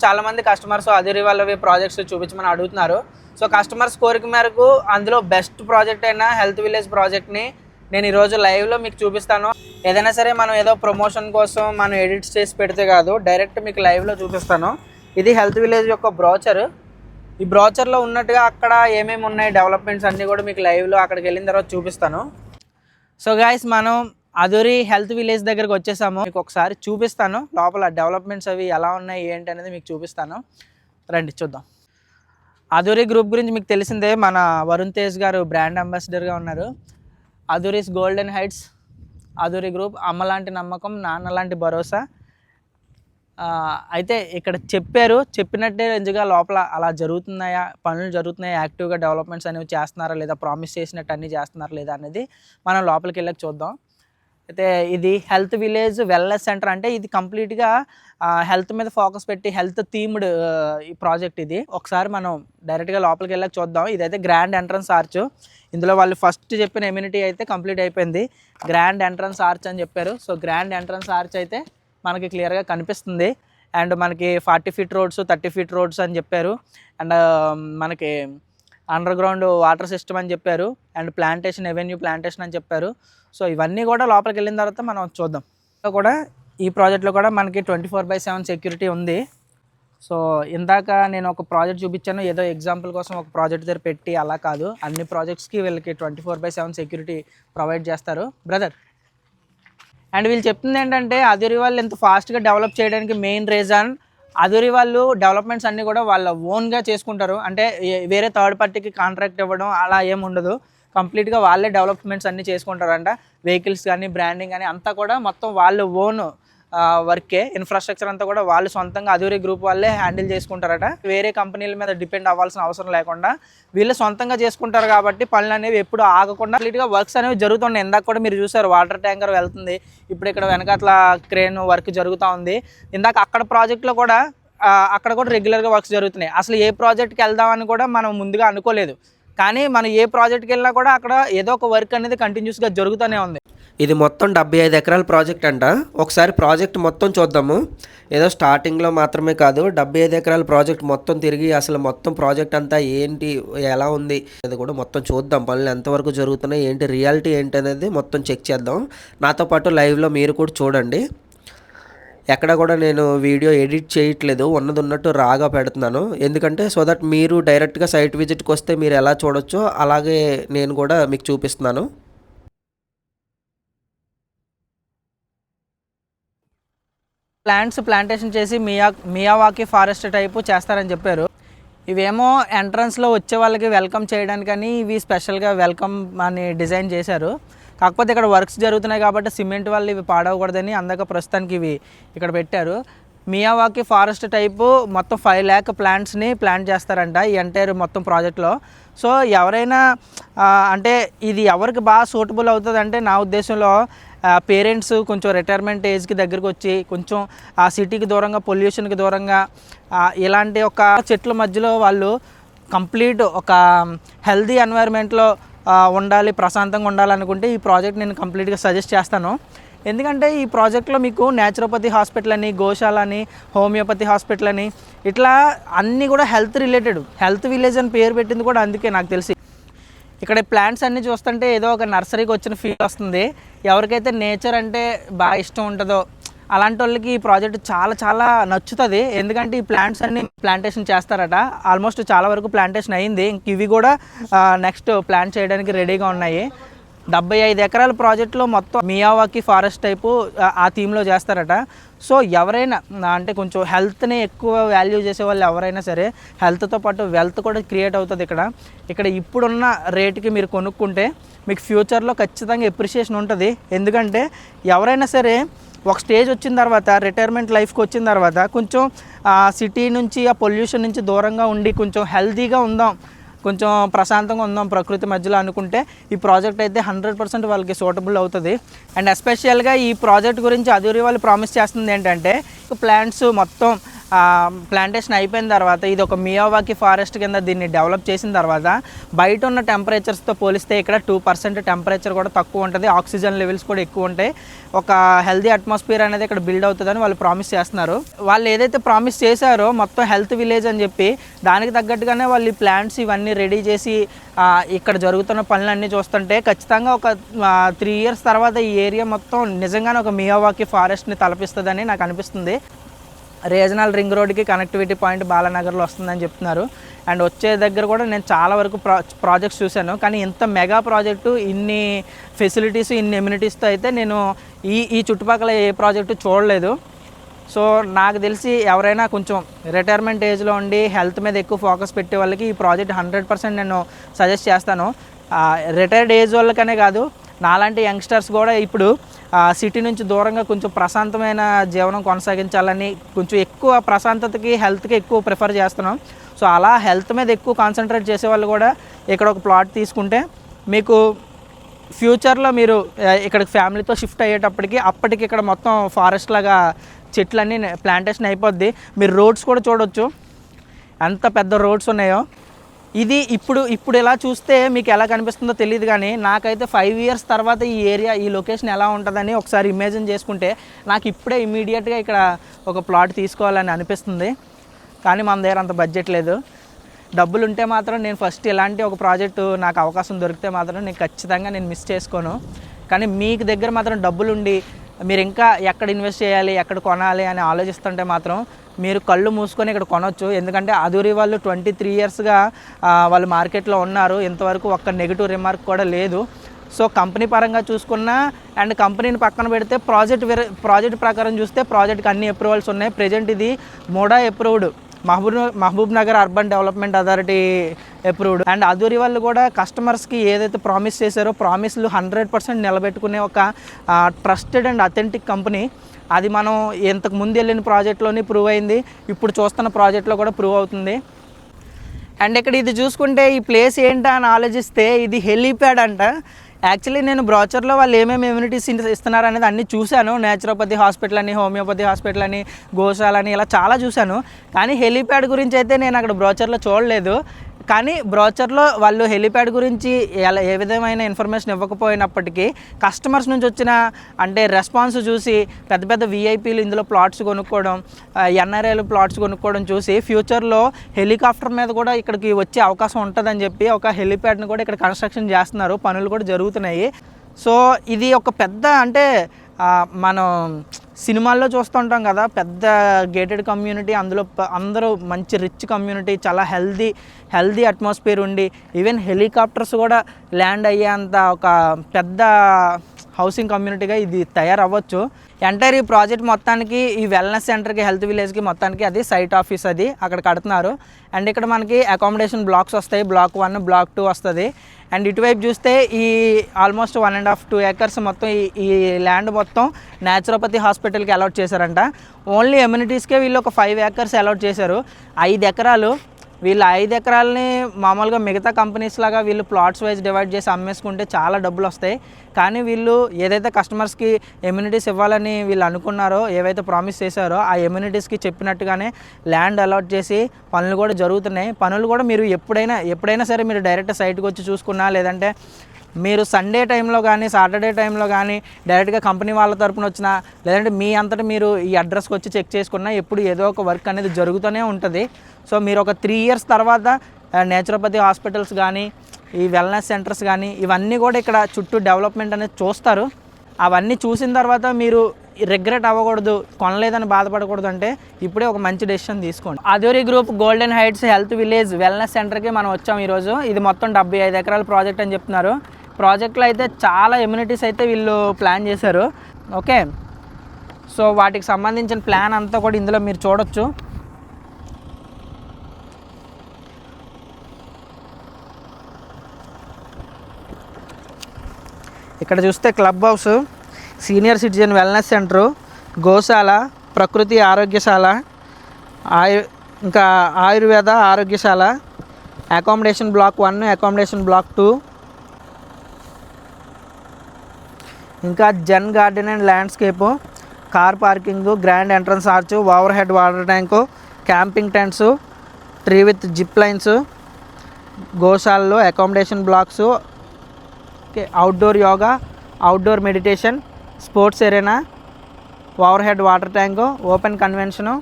చాలామంది కస్టమర్స్ అదిరి వాళ్ళవి ప్రాజెక్ట్స్ చూపించమని అడుగుతున్నారు. సో కస్టమర్స్ కోరిక మేరకు అందులో బెస్ట్ ప్రాజెక్ట్ అయిన హెల్త్ విలేజ్ ప్రాజెక్ట్ని నేను ఈరోజు లైవ్లో మీకు చూపిస్తాను. ఏదైనా సరే మనం ఏదో ప్రమోషన్ కోసం మనం ఎడిట్స్ చేసి పెడితే కాదు, డైరెక్ట్ మీకు లైవ్లో చూపిస్తాను. ఇది హెల్త్ విలేజ్ యొక్క బ్రోచర్. ఈ బ్రోచర్లో ఉన్నట్టుగా అక్కడ ఏమేమి ఉన్నాయి డెవలప్మెంట్స్ అన్నీ కూడా మీకు లైవ్లో అక్కడికి వెళ్ళిన తర్వాత చూపిస్తాను. సో గైస్, మనం అదూరి హెల్త్ విలేజ్ దగ్గరకు వచ్చేసాము. మీకు ఒకసారి చూపిస్తాను లోపల డెవలప్మెంట్స్ అవి ఎలా ఉన్నాయి ఏంటి అనేది మీకు చూపిస్తాను. రండి చూద్దాం. అదూరి గ్రూప్ గురించి మీకు తెలిసిందే, మన వరుణ్ తేజ్ గారు బ్రాండ్ అంబాసిడర్గా ఉన్నారు. అదూరిస్ గోల్డెన్ హైట్స్, అదూరి గ్రూప్, అమ్మలాంటి నమ్మకం, నాన్నలాంటి భరోసా. అయితే ఇక్కడ చెప్పినట్టే నిజంగా లోపల అలా జరుగుతున్నాయా, పనులు జరుగుతున్నాయా, యాక్టివ్గా డెవలప్మెంట్స్ అనేవి చేస్తున్నారా లేదా, ప్రామిస్ చేసినట్టు అన్నీ చేస్తున్నారా లేదా అనేది మనం లోపలికి వెళ్ళక చూద్దాం. అయితే ఇది హెల్త్ విలేజ్ వెల్నెస్ సెంటర్. అంటే ఇది కంప్లీట్గా హెల్త్ మీద ఫోకస్ పెట్టి హెల్త్ థీమ్డ్ ఈ ప్రాజెక్ట్. ఇది ఒకసారి మనం డైరెక్ట్గా లోపలికి వెళ్ళక చూద్దాం. ఇదైతే గ్రాండ్ ఎంట్రన్స్ ఆర్చ్. ఇందులో వాళ్ళు ఫస్ట్ చెప్పిన ఎమ్యూనిటీ అయితే కంప్లీట్ అయిపోయింది. గ్రాండ్ ఎంట్రన్స్ ఆర్చ్ అని చెప్పారు. సో గ్రాండ్ ఎంట్రన్స్ ఆర్చ్ అయితే మనకి క్లియర్గా కనిపిస్తుంది. అండ్ మనకి 40 feet రోడ్స్, 30 feet రోడ్స్ అని చెప్పారు. అండ్ మనకి అండర్ గ్రౌండ్ వాటర్ సిస్టమ్ అని చెప్పారు. అండ్ ప్లాంటేషన్, ఎవెన్యూ ప్లాంటేషన్ అని చెప్పారు. సో ఇవన్నీ కూడా లోపలికి వెళ్ళిన తర్వాత మనం చూద్దాం. కూడా ఈ ప్రాజెక్ట్లో కూడా మనకి 24/7 సెక్యూరిటీ ఉంది. సో ఇందాక నేను ఒక ప్రాజెక్ట్ చూపించాను, ఏదో ఎగ్జాంపుల్ కోసం ఒక ప్రాజెక్ట్ దగ్గర పెట్టి అలా కాదు, అన్ని ప్రాజెక్ట్స్కి వీళ్ళకి 24/7 సెక్యూరిటీ ప్రొవైడ్ చేస్తారు బ్రదర్. అండ్ వీళ్ళు చెప్తుంది ఏంటంటే అదూరి వాళ్ళు ఎంత ఫాస్ట్గా డెవలప్ చేయడానికి మెయిన్ రీజన్, అదూరి వాళ్ళు డెవలప్మెంట్స్ అన్నీ కూడా వాళ్ళ ఓన్గా చేసుకుంటారు. అంటే వేరే థర్డ్ పార్టీకి కాంట్రాక్ట్ ఇవ్వడం అలా ఏమి ఉండదు. కంప్లీట్గా వాళ్ళే డెవలప్మెంట్స్ అన్నీ చేసుకుంటారంట. వెహికల్స్ కానీ, బ్రాండింగ్ కానీ అంతా కూడా మొత్తం వాళ్ళు ఓన్ వర్కే. ఇన్ఫ్రాస్ట్రక్చర్ అంతా కూడా వాళ్ళు సొంతంగా అదూరి గ్రూప్ వాళ్ళే హ్యాండిల్ చేసుకుంటారట. వేరే కంపెనీల మీద డిపెండ్ అవ్వాల్సిన అవసరం లేకుండా వీళ్ళు సొంతంగా చేసుకుంటారు. కాబట్టి పనులు అనేవి ఎప్పుడు ఆగకుండా కంప్లీట్గా వర్క్స్ అనేవి జరుగుతున్నాయి. ఇందాక కూడా మీరు చూసారు, వాటర్ ట్యాంకర్ వెళ్తుంది. ఇప్పుడు ఇక్కడ వెనకాతల క్రేన్ వర్క్ జరుగుతూ ఉంది. ఇందాక అక్కడ ప్రాజెక్ట్లో కూడా అక్కడ కూడా రెగ్యులర్గా వర్క్స్ జరుగుతున్నాయి. అసలు ఏ ప్రాజెక్ట్కి వెళ్దామని కూడా మనం ముందుగా అనుకోలేదు. కానీ మనం ఏ ప్రాజెక్ట్కి వెళ్ళినా కూడా అక్కడ ఏదో ఒక వర్క్ అనేది కంటిన్యూస్గా జరుగుతూనే ఉంది. ఇది మొత్తం 75 ఎకరాల ప్రాజెక్ట్ అంట. ఒకసారి ప్రాజెక్ట్ మొత్తం చూద్దాము. ఏదో స్టార్టింగ్లో మాత్రమే కాదు, 75 ఎకరాల ప్రాజెక్ట్ మొత్తం తిరిగి అసలు మొత్తం ప్రాజెక్ట్ అంతా ఏంటి, ఎలా ఉంది అది కూడా మొత్తం చూద్దాం. పనులు ఎంతవరకు జరుగుతున్నాయి, ఏంటి రియాలిటీ ఏంటి అనేది మొత్తం చెక్ చేద్దాం. నాతో పాటు లైవ్లో మీరు కూడా చూడండి. ఎక్కడ కూడా నేను వీడియో ఎడిట్ చేయట్లేదు, ఉన్నది ఉన్నట్టు రాగా పెడుతున్నాను. ఎందుకంటే సో దట్ మీరు డైరెక్ట్గా సైట్ విజిట్కి వస్తే మీరు ఎలా చూడొచ్చో అలాగే నేను కూడా మీకు చూపిస్తున్నాను. ప్లాంటేషన్ చేసి మియావాకి ఫారెస్ట్ టైపు చేస్తారని చెప్పారు. ఇవేమో ఎంట్రన్స్లో వచ్చే వాళ్ళకి వెల్కమ్ చేయడానికని ఇవి స్పెషల్గా వెల్కమ్ అని డిజైన్ చేశారు. కాకపోతే ఇక్కడ వర్క్స్ జరుగుతున్నాయి కాబట్టి సిమెంట్ వాళ్ళు ఇవి పాడవకూడదని అందాక ప్రస్తుతానికి ఇవి ఇక్కడ పెట్టారు. మియావాకి ఫారెస్ట్ టైపు మొత్తం 5 lakh ప్లాంట్స్ని ప్లాంట్ చేస్తారంట ఈ ఎంటైర్ మొత్తం ప్రాజెక్ట్లో. సో ఎవరైనా అంటే ఇది ఎవరికి బాగా సూటబుల్ అవుతుంది అంటే, నా ఉద్దేశంలో పేరెంట్స్ కొంచెం రిటైర్మెంట్ ఏజ్కి దగ్గరకు వచ్చి కొంచెం ఆ సిటీకి దూరంగా, పొల్యూషన్కి దూరంగా ఇలాంటి ఒక చెట్ల మధ్యలో వాళ్ళు కంప్లీట్ ఒక హెల్దీ ఎన్వైర్న్మెంట్లో ఉండాలి, ప్రశాంతంగా ఉండాలనుకుంటే ఈ ప్రాజెక్ట్ నేను కంప్లీట్గా సజెస్ట్ చేస్తాను. ఎందుకంటే ఈ ప్రాజెక్ట్లో మీకు న్యాచురోపతి హాస్పిటల్ అని, గోశాల అని, హోమియోపతి హాస్పిటల్ అని ఇట్లా అన్నీ కూడా హెల్త్ రిలేటెడ్. హెల్త్ విలేజ్ అని పేరు పెట్టింది కూడా అందుకే నాకు తెలిసి. ఇక్కడ ప్లాంట్స్ అన్నీ చూస్తుంటే ఏదో ఒక నర్సరీకి వచ్చిన ఫీల్ వస్తుంది. ఎవరికైతే నేచర్ అంటే బాగా ఇష్టం ఉంటుందో అలాంటి వాళ్ళకి ఈ ప్రాజెక్ట్ చాలా చాలా నచ్చుతుంది. ఎందుకంటే ఈ ప్లాంట్స్ అన్ని ప్లాంటేషన్ చేస్తారట. ఆల్మోస్ట్ చాలా వరకు ప్లాంటేషన్ అయింది. ఇంక ఇవి కూడా నెక్స్ట్ ప్లాంట్ చేయడానికి రెడీగా ఉన్నాయి. 75 ఎకరాల ప్రాజెక్టులో మొత్తం మియావాకి ఫారెస్ట్ టైపు ఆ థీమ్లో చేస్తారట. సో ఎవరైనా అంటే కొంచెం హెల్త్ని ఎక్కువ వాల్యూ చేసే వాళ్ళు ఎవరైనా సరే, హెల్త్తో పాటు వెల్త్ కూడా క్రియేట్ అవుతుంది ఇక్కడ ఇప్పుడున్న రేటుకి మీరు కొనుక్కుంటే మీకు ఫ్యూచర్లో ఖచ్చితంగా ఎప్రిషియేషన్ ఉంటుంది. ఎందుకంటే ఎవరైనా సరే ఒక స్టేజ్ వచ్చిన తర్వాత, రిటైర్మెంట్ లైఫ్కి వచ్చిన తర్వాత కొంచెం సిటీ నుంచి, ఆ పొల్యూషన్ నుంచి దూరంగా ఉండి కొంచెం హెల్తీగా ఉందాం, కొంచెం ప్రశాంతంగా ఉందాం ప్రకృతి మధ్యలో అనుకుంటే ఈ ప్రాజెక్ట్ అయితే 100% వాళ్ళకి సూటబుల్ అవుతుంది. అండ్ ఎస్పెషల్గా ఈ ప్రాజెక్ట్ గురించి అదూరి వాళ్ళు ప్రామిస్ చేస్తుంది ఏంటంటే, ప్లాంట్స్ మొత్తం ప్లాంటేషన్ అయిపోయిన తర్వాత ఇది ఒక మియావాకి ఫారెస్ట్ కింద దీన్ని డెవలప్ చేసిన తర్వాత బయట ఉన్న టెంపరేచర్స్తో పోలిస్తే ఇక్కడ 2% టెంపరేచర్ కూడా తక్కువ ఉంటుంది, ఆక్సిజన్ లెవెల్స్ కూడా ఎక్కువ ఉంటాయి, ఒక హెల్దీ అట్మాస్ఫియర్ అనేది ఇక్కడ బిల్డ్ అవుతుందని వాళ్ళు ప్రామిస్ చేస్తున్నారు. వాళ్ళు ఏదైతే ప్రామిస్ చేశారో మొత్తం హెల్త్ విలేజ్ అని చెప్పి దానికి తగ్గట్టుగానే వాళ్ళు ఈ ప్లాంట్స్ ఇవన్నీ రెడీ చేసి ఇక్కడ జరుగుతున్న పనులన్నీ చూస్తుంటే ఖచ్చితంగా ఒక 3 years తర్వాత ఈ ఏరియా మొత్తం నిజంగానే ఒక మియావాకి ఫారెస్ట్ని తలపిస్తుందని నాకు అనిపిస్తుంది. రీజనల్ రింగ్ రోడ్కి కనెక్టివిటీ పాయింట్ బాలానగర్లో వస్తుందని చెప్తున్నారు. అండ్ వచ్చే దగ్గర కూడా నేను చాలా వరకు ప్రాజెక్ట్స్ చూశాను, కానీ ఇంత మెగా ప్రాజెక్టు ఇన్ని ఫెసిలిటీస్ ఇన్ని ఎమ్యూనిటీస్తో అయితే నేను ఈ చుట్టుపక్కల ఏ ప్రాజెక్టు చూడలేదు. సో నాకు తెలిసి ఎవరైనా కొంచెం రిటైర్మెంట్ ఏజ్లో ఉండి హెల్త్ మీద ఎక్కువ ఫోకస్ పెట్టే వాళ్ళకి ఈ ప్రాజెక్ట్ 100% నేను సజెస్ట్ చేస్తాను. రిటైర్డ్ ఏజ్ వాళ్ళకనే కాదు, నాలాంటి యంగ్స్టర్స్ కూడా ఇప్పుడు సిటీ నుంచి దూరంగా కొంచెం ప్రశాంతమైన జీవనం కొనసాగించాలని కొంచెం ఎక్కువ ప్రశాంతతకి హెల్త్కి ఎక్కువ ప్రిఫర్ చేస్తున్నాం. సో అలా హెల్త్ మీద ఎక్కువ కాన్సన్ట్రేట్ చేసే వాళ్ళు కూడా ఇక్కడ ఒక ప్లాట్ తీసుకుంటే మీకు ఫ్యూచర్లో మీరు ఇక్కడికి ఫ్యామిలీతో షిఫ్ట్ అయ్యేటప్పటికి అప్పటికి ఇక్కడ మొత్తం ఫారెస్ట్ లాగా చెట్లన్నీ ప్లాంటేషన్ అయిపోద్ది. మీరు రోడ్స్ కూడా చూడొచ్చు ఎంత పెద్ద రోడ్స్ ఉన్నాయో. ఇది ఇప్పుడు ఇలా చూస్తే మీకు ఎలా కనిపిస్తుందో తెలియదు, కానీ నాకైతే 5 years తర్వాత ఈ ఏరియా ఈ లొకేషన్ ఎలా ఉంటుందని ఒకసారి ఇమేజిన్ చేసుకుంటే నాకు ఇప్పుడే ఇమీడియట్గా ఇక్కడ ఒక ప్లాట్ తీసుకోవాలని అనిపిస్తుంది. కానీ మన దగ్గర అంత బడ్జెట్ లేదు. డబ్బులు ఉంటే మాత్రం నేను ఫస్ట్ ఇలాంటి ఒక ప్రాజెక్టు నాకు అవకాశం దొరికితే మాత్రం నేను ఖచ్చితంగా మిస్ చేసుకోను. కానీ మీకు దగ్గర మాత్రం డబ్బులు ఉండి మీరు ఇంకా ఎక్కడ ఇన్వెస్ట్ చేయాలి ఎక్కడ కొనాలి అని ఆలోచిస్తుంటే మాత్రం మీరు కళ్ళు మూసుకొని ఇక్కడ కొనవచ్చు. ఎందుకంటే అధూరి వాళ్ళు 23 yearsగా వాళ్ళు మార్కెట్లో ఉన్నారు, ఇంతవరకు ఒక్క నెగిటివ్ రిమార్క్ కూడా లేదు. సో కంపెనీ పరంగా చూసుకున్నా అండ్ కంపెనీని పక్కన పెడితే ప్రాజెక్ట్ ప్రకారం చూస్తే ప్రాజెక్ట్కి అన్ని అప్రూవల్స్ ఉన్నాయి. ప్రజెంట్ ఇది MUDA approved, Mahabubnagar urban development authority approved. And అధూరి వాళ్ళు కూడా కస్టమర్స్కి ఏదైతే ప్రామిస్ చేశారో ప్రామిస్లు 100% నిలబెట్టుకునే ఒక ట్రస్టెడ్ అండ్ అథెంటిక్ కంపెనీ. అది మనం ఇంతకు ముందు వెళ్ళిన ప్రాజెక్ట్లోనే ప్రూవ్ అయింది, ఇప్పుడు చూస్తున్న ప్రాజెక్ట్లో కూడా ప్రూవ్ అవుతుంది. అండ్ ఇక్కడ ఇది చూసుకుంటే ఈ ప్లేస్ ఏంటా అని ఆలోచిస్తే ఇది హెలీప్యాడ్ అంట. యాక్చువల్లీ నేను బ్రోచర్లో వాళ్ళు ఏమేమి ఇమ్యూనిటీస్ ఇస్తున్నారు అనేది అన్నీ చూశాను. నేచురోపతి హాస్పిటల్ అని, హోమియోపతి హాస్పిటల్ అని, గోశాల అని ఇలా చాలా చూశాను. కానీ హెలీప్యాడ్ గురించి అయితే నేను అక్కడ బ్రోచర్లో చూడలేదు. కానీ బ్రోచర్లో వాళ్ళు హెలీప్యాడ్ గురించి ఏ విధమైన ఇన్ఫర్మేషన్ ఇవ్వకపోయినప్పటికీ కస్టమర్స్ నుంచి వచ్చిన అంటే రెస్పాన్స్ చూసి పెద్ద పెద్ద విఐపీలు ఇందులో ప్లాట్స్ కొనుక్కోవడం, ఎన్ఆర్ఐలు ప్లాట్స్ కొనుక్కోవడం చూసి ఫ్యూచర్లో హెలికాప్టర్ మీద కూడా ఇక్కడికి వచ్చే అవకాశం ఉంటుందని చెప్పి ఒక హెలీప్యాడ్ని కూడా ఇక్కడ కన్స్ట్రక్షన్ చేస్తున్నారు, పనులు కూడా జరుగుతున్నాయి. సో ఇది ఒక పెద్ద అంటే మనం సినిమాల్లో చూస్తుంటాం కదా, పెద్ద గేటెడ్ కమ్యూనిటీ, అందులో అందరూ మంచి రిచ్ కమ్యూనిటీ, చాలా హెల్దీ అట్మాస్ఫియర్ ఉండి ఈవెన్ హెలికాప్టర్స్ కూడా ల్యాండ్ అయ్యేంత ఒక పెద్ద హౌసింగ్ కమ్యూనిటీగా ఇది తయారవ్వచ్చు. ఎంటైర్ ఈ ప్రాజెక్ట్ మొత్తానికి ఈ వెల్నెస్ సెంటర్కి, హెల్త్ విలేజ్కి మొత్తానికి అది సైట్ ఆఫీస్, అది అక్కడ కడుతున్నారు. అండ్ ఇక్కడ మనకి అకామిడేషన్ బ్లాక్స్ వస్తాయి, బ్లాక్ 1, బ్లాక్ 2 వస్తుంది. అండ్ ఇటువైపు చూస్తే ఈ ఆల్మోస్ట్ 1.5-2 acres మొత్తం ఈ ల్యాండ్ మొత్తం నేచురోపతి హాస్పిటల్కి అలాట్ చేశారంట. ఓన్లీ ఎమ్యూనిటీస్కే వీళ్ళు ఒక 5 acres అలాట్ చేశారు. 5 ఎకరాలు వీళ్ళు 5 ఎకరాలని మామూలుగా మిగతా కంపెనీస్ లాగా వీళ్ళు ప్లాట్స్ వైజ్ డివైడ్ చేసి అమ్మేసుకుంటే చాలా డబ్బులు వస్తాయి. కానీ వీళ్ళు ఏదైతే కస్టమర్స్కి ఎమ్యూనిటీస్ ఇవ్వాలని వీళ్ళు అనుకున్నారో, ఏవైతే ప్రామిస్ చేశారో ఆ ఎమ్యూనిటీస్కి చెప్పినట్టుగానే ల్యాండ్ అలాట్ చేసి పనులు కూడా జరుగుతున్నాయి. పనులు కూడా మీరు ఎప్పుడైనా సరే మీరు డైరెక్ట్ సైట్కి వచ్చి చూసుకున్నా, లేదంటే మీరు సండే టైంలో కానీ సాటర్డే టైంలో కానీ డైరెక్ట్గా కంపెనీ వాళ్ళ తరపున వచ్చినా, లేదంటే మీ అంతటా మీరు ఈ అడ్రస్కి వచ్చి చెక్ చేసుకున్నా ఎప్పుడు ఏదో ఒక వర్క్ అనేది జరుగుతూనే ఉంటుంది. సో మీరు ఒక 3 years తర్వాత నేచురోపతి హాస్పిటల్స్ కానీ, ఈ వెల్నెస్ సెంటర్స్ కానీ ఇవన్నీ కూడా ఇక్కడ చుట్టూ డెవలప్మెంట్ అనేది చూస్తారు. అవన్నీ చూసిన తర్వాత మీరు రిగ్రెట్ అవ్వకూడదు, కొనలేదని బాధపడకూడదు అంటే ఇప్పుడే ఒక మంచి డెసిషన్ తీసుకోండి. Adhuri group golden heights health village wellness సెంటర్కి మనం వచ్చాం ఈరోజు. ఇది మొత్తం 75 ఎకరాల ప్రాజెక్ట్ అని చెప్తున్నారు. ప్రాజెక్ట్లో అయితే చాలా ఎమ్యూనిటీస్ అయితే వీళ్ళు ప్లాన్ చేశారు. ఓకే, సో వాటికి సంబంధించిన ప్లాన్ అంతా కూడా ఇందులో మీరు చూడొచ్చు. ఇక్కడ చూస్తే club house, senior citizen wellness centre, గోశాల, ప్రకృతి ఆరోగ్యశాల, ఇంకా ఆయుర్వేద ఆరోగ్యశాల, అకామిడేషన్ బ్లాక్ 1, అకామిడేషన్ బ్లాక్ 2, ఇంకా zen garden and landscape, car parking, grand entrance arch, overhead water tank, camping tents, tree with zip lines, గోశాలలో accommodation blocks, outdoor yoga, outdoor meditation, sports arena, overhead water tank, open convention,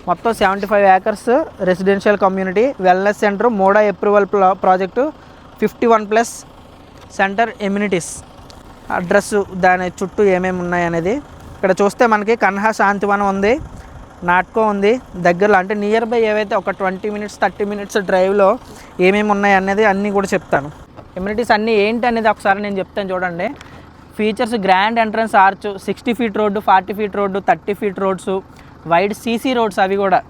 మొత్తం 75 acres residential community, wellness centre, MUDA approval project, 51+ centre amenities. Address దాని చుట్టూ ఏమేమి ఉన్నాయి అనేది ఇక్కడ చూస్తే మనకి కన్హా శాంతివనం ఉంది, నాట్కో ఉంది దగ్గరలో. అంటే నియర్ బై ఏవైతే ఒక 20 minutes 30 minutes డ్రైవ్లో ఏమేమి ఉన్నాయి అనేది అన్నీ కూడా చెప్తాను. ఎమ్యూనిటీస్ అన్నీ ఏంటి అనేది ఒకసారి నేను చెప్తాను చూడండి. Features: grand entrance arch, 60 feet road, 40 feet road, 30 feet roads, wide CC roads అవి కూడా.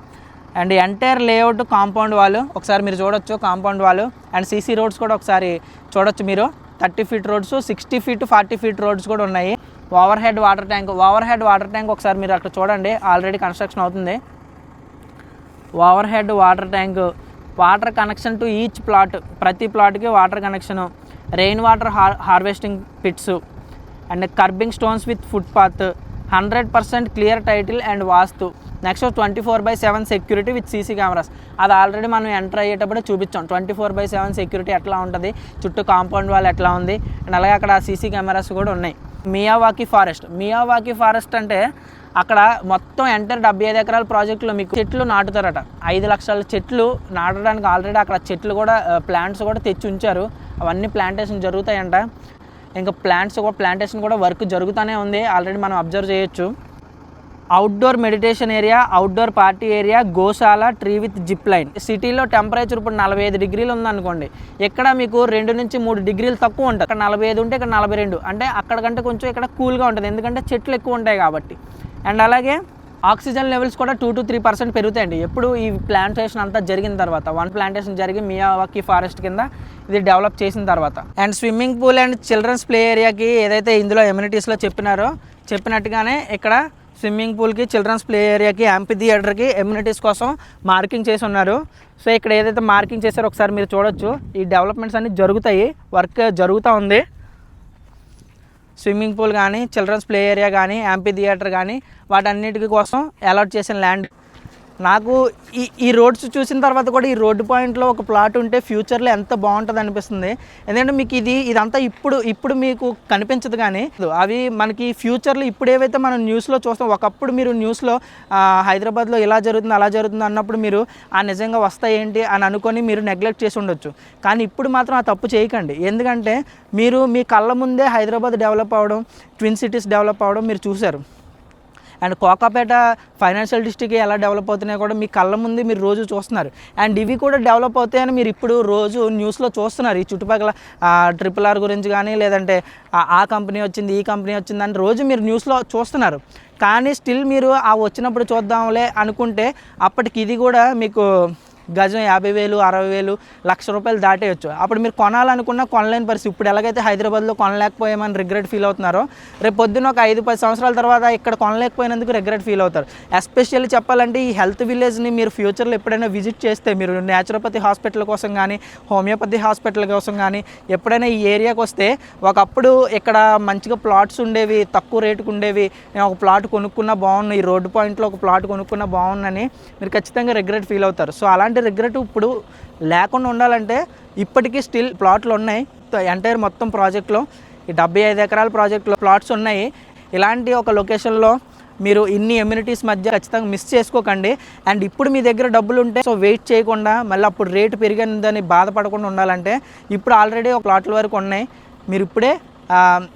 అండ్ ఎంటైర్ లేఅవుట్ కాంపౌండ్ వాళ్ళు ఒకసారి మీరు చూడొచ్చు, కాంపౌండ్ వాళ్ళు అండ్ సీసీ రోడ్స్ కూడా ఒకసారి చూడొచ్చు మీరు. 30 feet roads, 60 feet 40 feet roads కూడా ఉన్నాయి. ఓవర్ హెడ్ వాటర్ ట్యాంక్ ఒకసారి మీరు అక్కడ చూడండి, ఆల్రెడీ కన్స్ట్రక్షన్ అవుతుంది. Overhead water tank, water connection to each plot, ప్రతి ప్లాట్కి water connection, rain water harvesting pits and kerbing stones with footpath, 100% clear title and vastu. Next 24/7 security with CC cameras. అది ఆల్రెడీ మనం ఎంటర్ అయ్యేటప్పుడే చూపించాం. 24/7 security ఎట్లా ఉంటుంది, చుట్టూ కాంపౌండ్ వాల్ ఎట్లా ఉంది అండ్ అలాగే అక్కడ సీసీ కెమెరాస్ కూడా ఉన్నాయి. మియావాకీ ఫారెస్ట్ అంటే అక్కడ మొత్తం ఎంటర్ 75 ఎకరాల ప్రాజెక్టులో మీకు చెట్లు నాటుతారట. 5 లక్షల చెట్లు నాటడానికి ఆల్రెడీ అక్కడ చెట్లు కూడా ప్లాంట్స్ కూడా తెచ్చి ఉంచారు. అవన్నీ ప్లాంటేషన్ జరుగుతాయంట. ఇంకా ప్లాంటేషన్ కూడా వర్క్ జరుగుతూనే ఉంది, ఆల్రెడీ మనం అబ్జర్వ్ చేయొచ్చు. Outdoor meditation area, outdoor party area, Goshala, tree with zip line. సిటీలో టెంపరేచర్ ఇప్పుడు 45 degrees ఉందనుకోండి, ఇక్కడ మీకు 2 నుంచి 3 degrees తక్కువ ఉంటుంది. ఇక్కడ 45 ఉంటే ఇక్కడ 42, అంటే అక్కడ కంటే కొంచెం ఇక్కడ కూల్గా ఉంటుంది, ఎందుకంటే చెట్లు ఎక్కువ ఉంటాయి కాబట్టి. అండ్ అలాగే ఆక్సిజన్ లెవెల్స్ కూడా 2 to 3% పెరుగుతాయండి ఎప్పుడు ఈ ప్లాంటేషన్ అంతా జరిగిన తర్వాత. 1 ప్లాంటేషన్ జరిగి మియావాకీ ఫారెస్ట్ కింద ఇది డెవలప్ చేసిన తర్వాత. And swimming pool and children's play ఏరియాకి ఏదైతే ఇందులో ఎమ్యూనిటీస్లో చెప్పినట్టుగానే ఇక్కడ స్విమ్మింగ్ పూల్కి, చిల్డ్రన్స్ ప్లే ఏరియాకి, యాంపీ థియేటర్కి ఎమ్యూనిటీస్ కోసం మార్కింగ్ చేసి ఉన్నారు. సో ఇక్కడ ఏదైతే మార్కింగ్ చేశారో ఒకసారి మీరు చూడొచ్చు. ఈ డెవలప్మెంట్స్ అన్నీ జరుగుతాయి, వర్క్ జరుగుతూ ఉంది. స్విమ్మింగ్ పూల్ కానీ, చిల్డ్రన్స్ ప్లే ఏరియా కానీ, యాంపీ థియేటర్ కానీ వాటన్నిటికి కోసం అలాట్ చేసిన ల్యాండ్. నాకు ఈ రోడ్స్ చూసిన తర్వాత కూడా ఈ రోడ్డు పాయింట్లో ఒక ప్లాట్ ఉంటే ఫ్యూచర్లో ఎంత బాగుంటుంది అనిపిస్తుంది. ఎందుకంటే మీకు ఇదంతా ఇప్పుడు మీకు కనిపించదు, కానీ అవి మనకి ఫ్యూచర్లో ఇప్పుడు ఏవైతే మనం న్యూస్లో చూస్తాం, ఒకప్పుడు మీరు న్యూస్లో హైదరాబాద్లో ఇలా జరుగుతుంది అలా జరుగుతుంది అన్నప్పుడు మీరు నిజంగా వస్తాయి ఏంటి అని అనుకొని మీరు నెగ్లెక్ట్ చేసి ఉండొచ్చు. కానీ ఇప్పుడు మాత్రం ఆ తప్పు చేయకండి, ఎందుకంటే మీరు మీ కళ్ళ ముందే హైదరాబాద్ డెవలప్ అవ్వడం, ట్విన్ సిటీస్ డెవలప్ అవ్వడం మీరు చూశారు. అండ్ కోకాపేట ఫైనాన్షియల్ డిస్ట్రిక్ట్ ఎలా డెవలప్ అవుతున్నాయో కూడా మీ కళ్ళ ముందు మీరు రోజు చూస్తున్నారు. అండ్ ఇవి కూడా డెవలప్ అవుతాయని మీరు ఇప్పుడు రోజు న్యూస్లో చూస్తున్నారు. ఈ చుట్టుపక్కల RRR గురించి కానీ, లేదంటే ఆ కంపెనీ వచ్చింది, ఈ కంపెనీ వచ్చింది అని రోజు మీరు న్యూస్లో చూస్తున్నారు. కానీ స్టిల్ మీరు వచ్చినప్పుడు చూద్దాంలే అనుకుంటే అప్పటికి ఇది కూడా మీకు గజం 50,000, 60,000, ₹1,00,000 దాటేయచ్చు. అప్పుడు మీరు కొనాలనుకున్నా కొనలేని పరిస్థితి. ఇప్పుడు ఎలాగైతే హైదరాబాద్లో కొనలేకపోయామని రిగ్రెట్ ఫీల్ అవుతున్నారో, రేపు పొద్దున్న ఒక 5-10 సంవత్సరాల తర్వాత ఇక్కడ కొనలేకపోయినందుకు రిగ్రెట్ ఫీల్ అవుతారు. ఎస్పెషల్లీ చెప్పాలంటే ఈ హెల్త్ విలేజ్ని మీరు ఫ్యూచర్లో ఎప్పుడైనా విజిట్ చేస్తే, మీరు న్యాచురోపతి హాస్పిటల్ కోసం కానీ, హోమియోపతి హాస్పిటల్ కోసం కానీ ఎప్పుడైనా ఈ ఏరియాకి వస్తే, ఒకప్పుడు ఇక్కడ మంచిగా ప్లాట్స్ ఉండేవి, తక్కువ రేటుకు ఉండేవి. నేను ఒక ప్లాట్ కొనుక్కున్నా బాగుంది, ఈ రోడ్డు పాయింట్లో ఒక ప్లాట్ కొనుక్కున్నా బాగుందని మీరు ఖచ్చితంగా రిగ్రెట్ ఫీల్ అవుతారు. సో అలాంటి రిగ్రెట్ ఇప్పుడు లేకుండా ఉండాలంటే ఇప్పటికీ స్టిల్ ప్లాట్లు ఉన్నాయి. ఎంటైర్ మొత్తం ప్రాజెక్ట్లో ఈ 75 ఎకరాల ప్రాజెక్ట్లో ప్లాట్స్ ఉన్నాయి. ఇలాంటి ఒక లొకేషన్లో మీరు ఇన్ని ఎమ్యూనిటీస్ మధ్య ఖచ్చితంగా మిస్ చేసుకోకండి. అండ్ ఇప్పుడు మీ దగ్గర డబ్బులు ఉంటే సో వెయిట్ చేయకుండా మళ్ళీ అప్పుడు రేటు పెరిగిందని బాధపడకుండా ఉండాలంటే ఇప్పుడు ఆల్రెడీ ఒక ప్లాట్ల వరకు ఉన్నాయి. మీరు ఇప్పుడే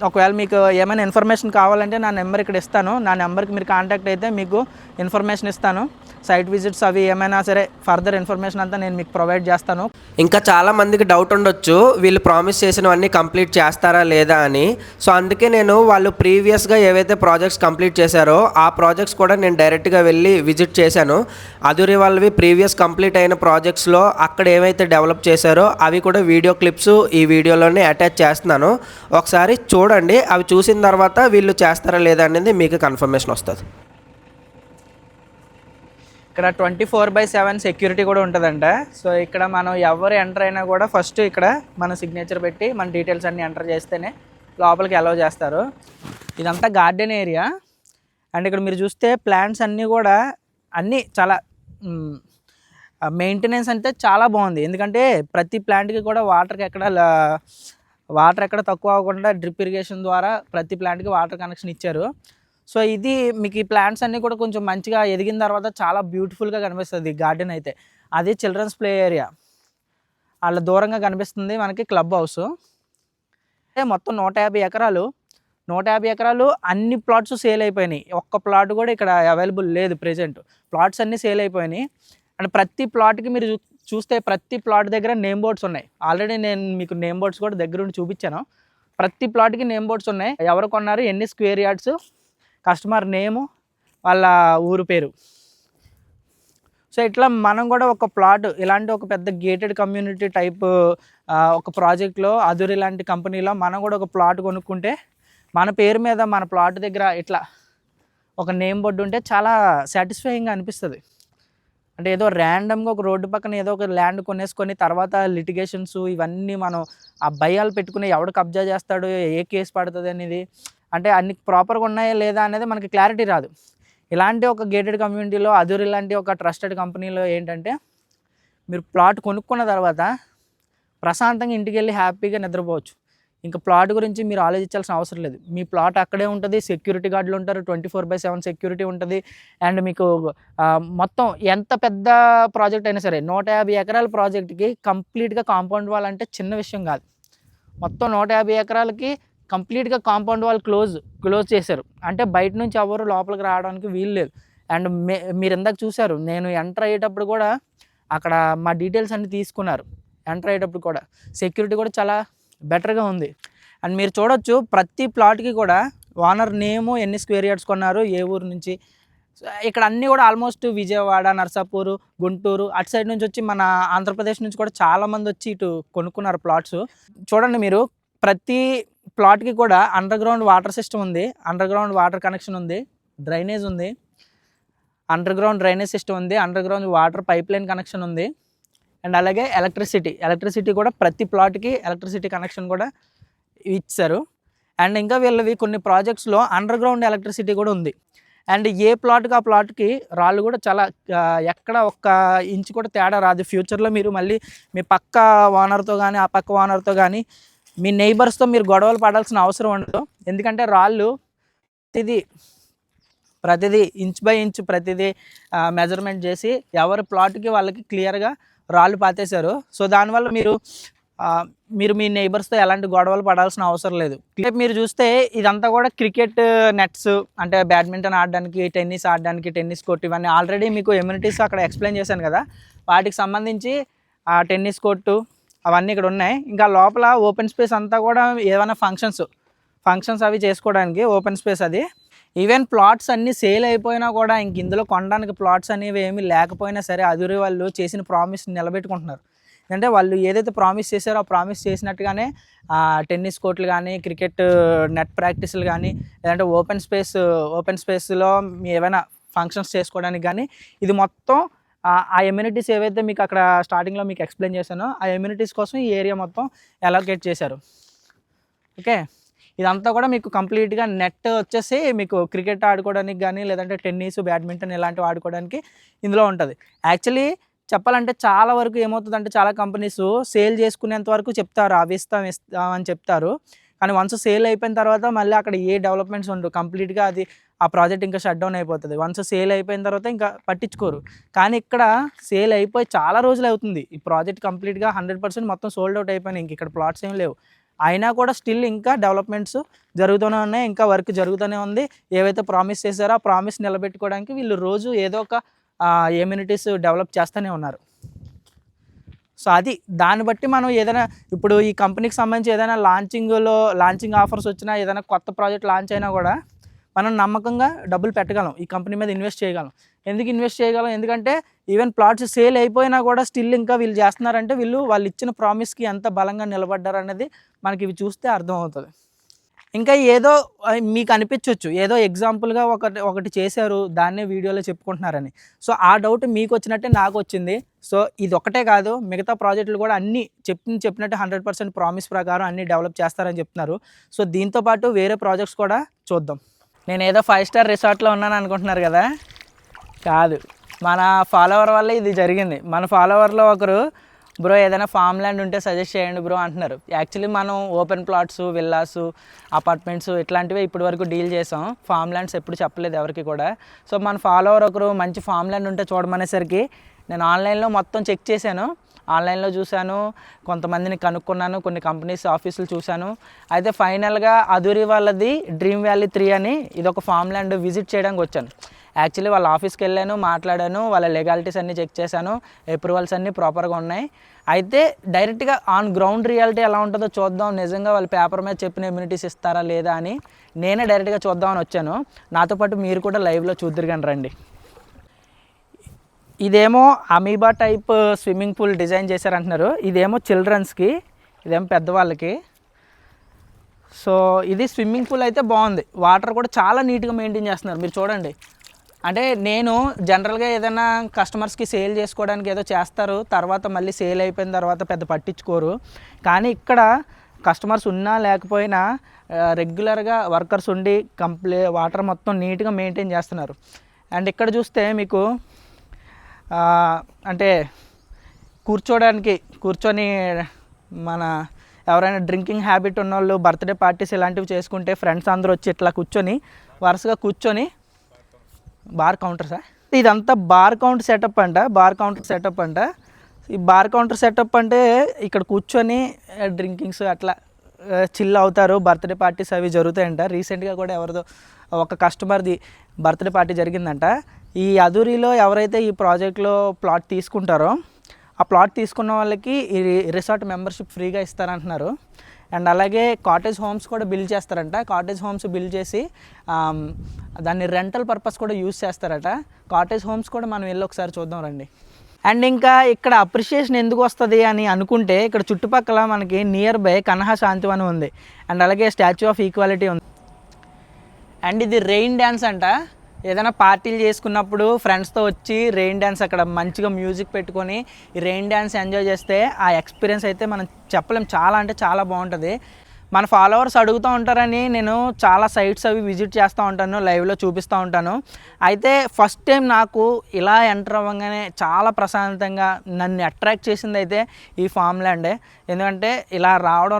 ఒకవేళ మీకు ఏమైనా ఇన్ఫర్మేషన్ కావాలంటే నా నెంబర్ ఇక్కడ ఇస్తాను. నా నెంబర్కి మీరు కాంటాక్ట్ అయితే మీకు ఇన్ఫర్మేషన్ ఇస్తాను. సైట్ విజిట్స్ అవి ఏమైనా సరే ఫర్దర్ ఇన్ఫర్మేషన్ అంతా నేను మీకు ప్రొవైడ్ చేస్తాను. ఇంకా చాలా మందికి డౌట్ ఉండొచ్చు, వీళ్ళు ప్రామిస్ చేసినవన్నీ కంప్లీట్ చేస్తారా లేదా అని. సో అందుకే నేను వాళ్ళు ప్రీవియస్గా ఏవైతే ప్రాజెక్ట్స్ కంప్లీట్ చేశారో ఆ ప్రాజెక్ట్స్ కూడా నేను డైరెక్ట్గా వెళ్ళి విజిట్ చేశాను. అదురి వాళ్ళవి ప్రీవియస్ కంప్లీట్ అయిన ప్రాజెక్ట్స్లో అక్కడ ఏవైతే డెవలప్ చేశారో అవి కూడా వీడియో క్లిప్స్ ఈ వీడియోలోనే అటాచ్ చేస్తున్నాను. ఒకసారి చూడండి, అవి చూసిన తర్వాత వీళ్ళు చేస్తారా లేదా అనేది మీకు కన్ఫర్మేషన్ వస్తుంది. ఇక్కడ 24/7 సెక్యూరిటీ కూడా ఉంటుందంట. సో ఇక్కడ మనం ఎవరు ఎంటర్ అయినా కూడా ఫస్ట్ ఇక్కడ మన సిగ్నేచర్ పెట్టి మన డీటెయిల్స్ అన్నీ ఎంటర్ చేస్తేనే లోపలికి అలౌ చేస్తారు. ఇదంతా గార్డెన్ ఏరియా. అండ్ ఇక్కడ మీరు చూస్తే ప్లాంట్స్ అన్నీ కూడా అన్నీ చాలా మెయింటెనెన్స్ అంటే చాలా బాగుంది. ఎందుకంటే ప్రతి ప్లాంట్కి కూడా వాటర్ ఎక్కడ తక్కువ అవ్వకుండా డ్రిప్ ఇరిగేషన్ ద్వారా ప్రతి ప్లాంట్కి వాటర్ కనెక్షన్ ఇచ్చారు. సో ఇది మీకు ఈ ప్లాంట్స్ అన్నీ కూడా కొంచెం మంచిగా ఎదిగిన తర్వాత చాలా బ్యూటిఫుల్గా కనిపిస్తుంది గార్డెన్ అయితే. అది చిల్డ్రన్స్ ప్లే ఏరియా, వాళ్ళ దూరంగా కనిపిస్తుంది మనకి క్లబ్ హౌస్. మొత్తం 150 ఎకరాలు 150 ఎకరాలు అన్ని ప్లాట్స్ సేల్ అయిపోయినాయి. ఒక్క ప్లాట్ కూడా ఇక్కడ అవైలబుల్ లేదు ప్రెజెంట్. ప్లాట్స్ అన్నీ సేల్ అయిపోయినాయి. అండ్ ప్రతి ప్లాట్కి మీరు చూస్తే ప్రతి ప్లాట్ దగ్గర నేమ్ బోర్డ్స్ ఉన్నాయి. ఆల్రెడీ నేను మీకు నేమ్ బోర్డ్స్ కూడా దగ్గరుండి చూపించాను. ప్రతి ప్లాట్కి నేమ్ బోర్డ్స్ ఉన్నాయి. ఎవరు కొన్నారు, ఎన్ని స్క్వేర్ యార్డ్స్, కస్టమర్ నేము, వాళ్ళ ఊరు పేరు. సో ఇట్లా మనం కూడా ఒక ప్లాట్ ఇలాంటి ఒక పెద్ద గేటెడ్ కమ్యూనిటీ టైప్ ఒక ప్రాజెక్ట్లో అదురి లాంటి కంపెనీలో మనం కూడా ఒక ప్లాట్ కొనుక్కుంటే మన పేరు మీద మన ప్లాట్ దగ్గర ఇట్లా ఒక నేమ్ బోర్డు ఉంటే చాలా సాటిస్ఫైయింగ్గా అనిపిస్తుంది. అంటే ఏదో ర్యాండమ్గా ఒక రోడ్డు పక్కన ఏదో ఒక ల్యాండ్ కొనేసుకొని తర్వాత లిటిగేషన్స్ ఇవన్నీ మనం ఆ భయాలు పెట్టుకుని ఎవడు కబ్జా చేస్తాడు, ఏ కేసు పడుతుంది అనేది, అంటే అన్ని ప్రాపర్గా ఉన్నాయా లేదా అనేది మనకి క్లారిటీ రాదు. ఇలాంటి ఒక గేటెడ్ కమ్యూనిటీలో అదురి లాంటి ఒక ట్రస్టెడ్ కంపెనీలో ఏంటంటే మీరు ప్లాట్ కొనుక్కున్న తర్వాత ప్రశాంతంగా ఇంటికి వెళ్ళి హ్యాపీగా నిద్రపోవచ్చు. ఇంకా ప్లాట్ గురించి మీరు ఆలోచించాల్సిన అవసరం లేదు. మీ ప్లాట్ అక్కడే ఉంటుంది, సెక్యూరిటీ గార్డులు ఉంటారు, 24/7 సెక్యూరిటీ ఉంటుంది. అండ్ మీకు మొత్తం ఎంత పెద్ద ప్రాజెక్ట్ అయినా సరే 150 ఎకరాల ప్రాజెక్ట్కి కంప్లీట్గా కాంపౌండ్ వాల్ అంటే చిన్న విషయం కాదు. మొత్తం 150 ఎకరాలకి కంప్లీట్గా కాంపౌండ్ వాల్ క్లోజ్ చేశారు. అంటే బయట నుంచి ఎవరు లోపలికి రావడానికి వీలు లేదు. అండ్ మీరు ఇందాక చూశారు, నేను ఎంటర్ అయ్యేటప్పుడు కూడా అక్కడ మా డీటెయిల్స్ అన్నీ తీసుకున్నారు. ఎంటర్ అయ్యేటప్పుడు కూడా సెక్యూరిటీ కూడా చాలా బెటర్గా ఉంది. అండ్ మీరు చూడొచ్చు ప్రతి ప్లాట్కి కూడా ఓనర్ నేము, ఎన్ని స్క్వేర్ యార్డ్స్ కొన్నారు, ఏ ఊరు నుంచి. ఇక్కడ అన్నీ కూడా ఆల్మోస్ట్ విజయవాడ, నర్సాపూర్, గుంటూరు అటు సైడ్ నుంచి వచ్చి మన ఆంధ్రప్రదేశ్ నుంచి కూడా చాలామంది వచ్చి ఇటు కొనుక్కున్నారు ప్లాట్స్. చూడండి మీరు ప్రతి ప్లాట్కి కూడా అండర్ గ్రౌండ్ వాటర్ సిస్టమ్ ఉంది, అండర్ గ్రౌండ్ వాటర్ కనెక్షన్ ఉంది, డ్రైనేజ్ ఉంది, అండర్ గ్రౌండ్ డ్రైనేజ్ సిస్టమ్ ఉంది, under ground water pipe line connection ఉంది. అండ్ అలాగే ఎలక్ట్రిసిటీ కూడా ప్రతి ప్లాట్కి ఎలక్ట్రిసిటీ కనెక్షన్ కూడా ఇచ్చారు. అండ్ ఇంకా వీళ్ళవి కొన్ని ప్రాజెక్ట్స్లో అండర్ గ్రౌండ్ ఎలక్ట్రిసిటీ కూడా ఉంది. అండ్ ఏ ప్లాట్కి ఆ ప్లాట్కి రాళ్ళు కూడా చాలా ఎక్కడ ఒక్క ఇంచు కూడా తేడా రాదు. ఫ్యూచర్లో మీరు మళ్ళీ మీ పక్క ఓనర్తో కానీ ఆ పక్క ఓనర్తో కానీ మీ నైబర్స్తో మీరు గొడవలు పడాల్సిన అవసరం ఉండదు. ఎందుకంటే రాళ్ళు ప్రతిదీ ఇంచ్ బై ఇంచ్ ప్రతిదీ మెజర్మెంట్ చేసి ఎవరి ప్లాట్కి వాళ్ళకి క్లియర్గా రాళ్ళు పాతేశారు. సో దానివల్ల మీరు మీ నైబర్స్తో ఎలాంటి గొడవలు పడాల్సిన అవసరం లేదు. మీరు చూస్తే ఇదంతా కూడా క్రికెట్ నెట్స్, అంటే బ్యాడ్మింటన్ ఆడడానికి, టెన్నిస్ ఆడడానికి, టెన్నిస్ కోర్ట్, ఇవన్నీ ఆల్రెడీ మీకు ఎమ్యూనిటీస్ అక్కడ ఎక్స్ప్లెయిన్ చేశాను కదా. వాటికి సంబంధించి ఆ టెన్నిస్ కోర్టు అవన్నీ ఇక్కడ ఉన్నాయి. ఇంకా లోపల ఓపెన్ స్పేస్ అంతా కూడా ఏమైనా ఫంక్షన్స్ అవి చేసుకోవడానికి ఓపెన్ స్పేస్ అది. ఈవెన్ ప్లాట్స్ అన్నీ సేల్ అయిపోయినా కూడా ఇంక ఇందులో కొనడానికి ప్లాట్స్ అనేవి ఏమీ లేకపోయినా సరే అదురి వాళ్ళు చేసిన ప్రామిస్ నిలబెట్టుకుంటున్నారు. అంటే వాళ్ళు ఏదైతే ప్రామిస్ చేశారో ఆ ప్రామిస్ చేసినట్టుగానే టెన్నిస్ కోర్టులు కానీ, క్రికెట్ నెట్ ప్రాక్టీస్లు కానీ, లేదంటే ఓపెన్ స్పేస్లో ఏవైనా ఫంక్షన్స్ చేసుకోవడానికి కానీ ఇది మొత్తం ఆ ఎమ్యూనిటీస్ ఏవైతే మీకు అక్కడ స్టార్టింగ్లో మీకు ఎక్స్ప్లెయిన్ చేశానో ఆ ఎమ్యూనిటీస్ కోసం ఈ ఏరియా మొత్తం అలొకేట్ చేశారు. ఓకే, ఇదంతా కూడా మీకు కంప్లీట్గా నెట్ వచ్చేసి మీకు క్రికెట్ ఆడుకోవడానికి కానీ, లేదంటే టెన్నిస్, బ్యాడ్మింటన్ ఇలాంటివి ఆడుకోవడానికి ఇందులో ఉంటుంది. యాక్చువల్లీ చెప్పాలంటే చాలా వరకు ఏమవుతుందంటే చాలా కంపెనీస్ సేల్ చేసుకునేంత వరకు చెప్తారు, అవి ఇస్తామని చెప్తారు. కానీ వన్స్ సేల్ అయిపోయిన తర్వాత మళ్ళీ అక్కడ ఏ డెవలప్మెంట్స్ ఉండవు. కంప్లీట్గా అది ఆ ప్రాజెక్ట్ ఇంకా షట్ డౌన్ అయిపోతుంది. వన్స్ సేల్ అయిపోయిన తర్వాత ఇంకా పట్టించుకోరు. కానీ ఇక్కడ సేల్ అయిపోయి చాలా రోజులు అవుతుంది. ఈ ప్రాజెక్ట్ కంప్లీట్గా 100% మొత్తం సోల్డ్ అవుట్ అయిపోయినాయి. ఇంక ఇక్కడ ప్లాట్స్ ఏం లేవు. అయినా కూడా స్టిల్ ఇంకా డెవలప్మెంట్స్ జరుగుతూనే ఉన్నాయి, ఇంకా వర్క్ జరుగుతూనే ఉంది. ఏవైతే ప్రామిస్ చేశారో ఆ ప్రామిస్ నిలబెట్టుకోవడానికి వీళ్ళు రోజు ఏదో ఒక ఎమ్యూనిటీస్ డెవలప్ చేస్తూనే ఉన్నారు. సో అది దాన్ని బట్టి మనం ఏదైనా ఇప్పుడు ఈ కంపెనీకి సంబంధించి ఏదైనా లాంచింగ్ ఆఫర్స్ వచ్చినా, ఏదైనా కొత్త ప్రాజెక్ట్ లాంచ్ అయినా కూడా మనం నమ్మకంగా డబ్బులు పెట్టగలం, ఈ కంపెనీ మీద ఇన్వెస్ట్ చేయగలం. ఎందుకు ఇన్వెస్ట్ చేయగలం? ఎందుకంటే ఈవెన్ ప్లాట్స్ సేల్ అయిపోయినా కూడా స్టిల్ ఇంకా వీళ్ళు చేస్తున్నారంటే వాళ్ళు ఇచ్చిన ప్రామిస్కి ఎంత బలంగా నిలబడ్డారు అనేది మనకి ఇవి చూస్తే అర్థమవుతుంది. ఇంకా ఏదో మీకు అనిపించవచ్చు ఏదో ఎగ్జాంపుల్గా ఒకటి చేశారు, దాన్నే వీడియోలో చెప్పుకుంటున్నారని. సో ఆ డౌట్ మీకు వచ్చినట్టే నాకు వచ్చింది. సో ఇది ఒకటే కాదు, మిగతా ప్రాజెక్టులు కూడా అన్నీ చెప్పినట్టు 100% ప్రామిస్ ప్రకారం అన్నీ డెవలప్ చేస్తారని చెప్తున్నారు. సో దీంతోపాటు వేరే ప్రాజెక్ట్స్ కూడా చూద్దాం. నేను ఏదో 5 స్టార్ రిసార్ట్లో ఉన్నాను అనుకుంటున్నారు కదా, కాదు, మన ఫాలోవర్ వల్ల ఇది జరిగింది. మన ఫాలోవర్లో ఒకరు, బ్రో ఏదైనా ఫామ్ ల్యాండ్ ఉంటే సజెస్ట్ చేయండి బ్రో అంటున్నారు. యాక్చువల్లీ మనం ఓపెన్ ప్లాట్స్, విల్లాస్, అపార్ట్మెంట్స్ ఇట్లాంటివి ఇప్పటి వరకు డీల్ చేసాం. ఫామ్ ల్యాండ్స్ ఎప్పుడు చెప్పలేదు ఎవరికి కూడా. సో మన ఫాలోవర్ ఒకరు మంచి ఫామ్ ల్యాండ్ ఉంటే చూడమనేసరికి నేను ఆన్లైన్లో మొత్తం చెక్ చేశాను. ఆన్లైన్లో చూశాను, కొంతమందిని కనుక్కున్నాను, కొన్ని కంపెనీస్ ఆఫీసులు చూశాను. అయితే ఫైనల్గా అధూరి వాళ్ళది డ్రీమ్ వ్యాలీ 3 అని ఇదొక ఫామ్ ల్యాండ్ విజిట్ చేయడానికి వచ్చాను. యాక్చువల్లీ వాళ్ళ ఆఫీస్కి వెళ్ళాను, మాట్లాడాను, వాళ్ళ లెగాలిటీస్ అన్నీ చెక్ చేశాను, అప్రూవల్స్ అన్నీ ప్రాపర్గా ఉన్నాయి. అయితే డైరెక్ట్గా ఆన్ గ్రౌండ్ రియాలిటీ ఎలా ఉంటుందో చూద్దాం, నిజంగా వాళ్ళు పేపర్ మీద చెప్పిన ఎమ్యూనిటీస్ ఇస్తారా లేదా అని నేనే డైరెక్ట్గా చూద్దామని వచ్చాను. నాతో పాటు మీరు కూడా లైవ్లో చూద్దరు కానీ రండి. ఇదేమో amoeba type swimming pool design చేశారంటున్నారు. ఇదేమో చిల్డ్రన్స్కి, ఇదేమో పెద్దవాళ్ళకి. సో ఇది స్విమ్మింగ్ పూల్ అయితే బాగుంది. వాటర్ కూడా చాలా నీట్గా మెయింటైన్ చేస్తున్నారు, మీరు చూడండి. అంటే నేను జనరల్గా ఏదైనా కస్టమర్స్కి సేల్ చేసుకోవడానికి ఏదో చేస్తారు, తర్వాత మళ్ళీ సేల్ అయిపోయిన తర్వాత పెద్ద పట్టించుకోరు. కానీ ఇక్కడ కస్టమర్స్ ఉన్నా లేకపోయినా రెగ్యులర్గా వర్కర్స్ ఉండి వాటర్ మొత్తం నీట్గా మెయింటైన్ చేస్తున్నారు. అండ్ ఇక్కడ చూస్తే మీకు అంటే కూర్చొని మన ఎవరైనా డ్రింకింగ్ హ్యాబిట్ ఉన్నోళ్ళు బర్త్డే పార్టీస్ ఇలాంటివి చేసుకుంటే ఫ్రెండ్స్ అందరూ వచ్చి ఇట్లా వరుసగా కూర్చొని బార్ కౌంటర్ సార్, ఇదంతా బార్ కౌంటర్ సెటప్ అంట. ఈ బార్ కౌంటర్ సెటప్ అంటే ఇక్కడ కూర్చొని డ్రింకింగ్స్ అట్లా చిల్ అవుతారు. బర్త్డే పార్టీస్ అవి జరుగుతాయంట. రీసెంట్గా కూడా ఎవరిదో ఒక కస్టమర్ది బర్త్డే పార్టీ జరిగిందంట. ఈ అధూరిలో ఎవరైతే ఈ ప్రాజెక్ట్లో ప్లాట్ తీసుకుంటారో ఆ ప్లాట్ తీసుకున్న వాళ్ళకి ఈ రిసార్ట్ మెంబర్షిప్ ఫ్రీగా ఇస్తారంటున్నారు. అండ్ అలాగే కాటేజ్ హోమ్స్ కూడా బిల్డ్ చేస్తారంట. కాటేజ్ హోమ్స్ బిల్డ్ చేసి దాన్ని రెంటల్ పర్పస్ కూడా యూజ్ చేస్తారట. కాటేజ్ హోమ్స్ కూడా మనం వెళ్ళి ఒకసారి చూద్దాం రండి. అండ్ ఇంకా ఇక్కడ అప్రిషియేషన్ ఎందుకు వస్తుంది అని అనుకుంటే, ఇక్కడ చుట్టుపక్కల మనకి నియర్ బై కన్హా శాంతివనం ఉంది. అండ్ అలాగే స్టాచ్యూ ఆఫ్ ఈక్వాలిటీ ఉంది. అండ్ ఇది రెయిన్ డ్యాన్స్ అంట. ఏదైనా పార్టీలు చేసుకున్నప్పుడు ఫ్రెండ్స్తో వచ్చి రెయిన్ డ్యాన్స్ అక్కడ మంచిగా మ్యూజిక్ పెట్టుకొని ఈ రెయిన్ డ్యాన్స్ ఎంజాయ్ చేస్తే ఆ ఎక్స్పీరియన్స్ అయితే మనం చెప్పలేం, చాలా అంటే చాలా బాగుంటుంది. మన ఫాలోవర్స్ అడుగుతూ ఉంటారని నేను చాలా సైట్స్ అవి విజిట్ చేస్తూ ఉంటాను, లైవ్లో చూపిస్తూ ఉంటాను. అయితే ఫస్ట్ టైం నాకు ఇలా ఎంటర్ అవ్వగానే చాలా ప్రశాంతంగా నన్ను అట్రాక్ట్ చేసింది అయితే ఈ ఫామ్ ల్యాండే. ఎందుకంటే ఇలా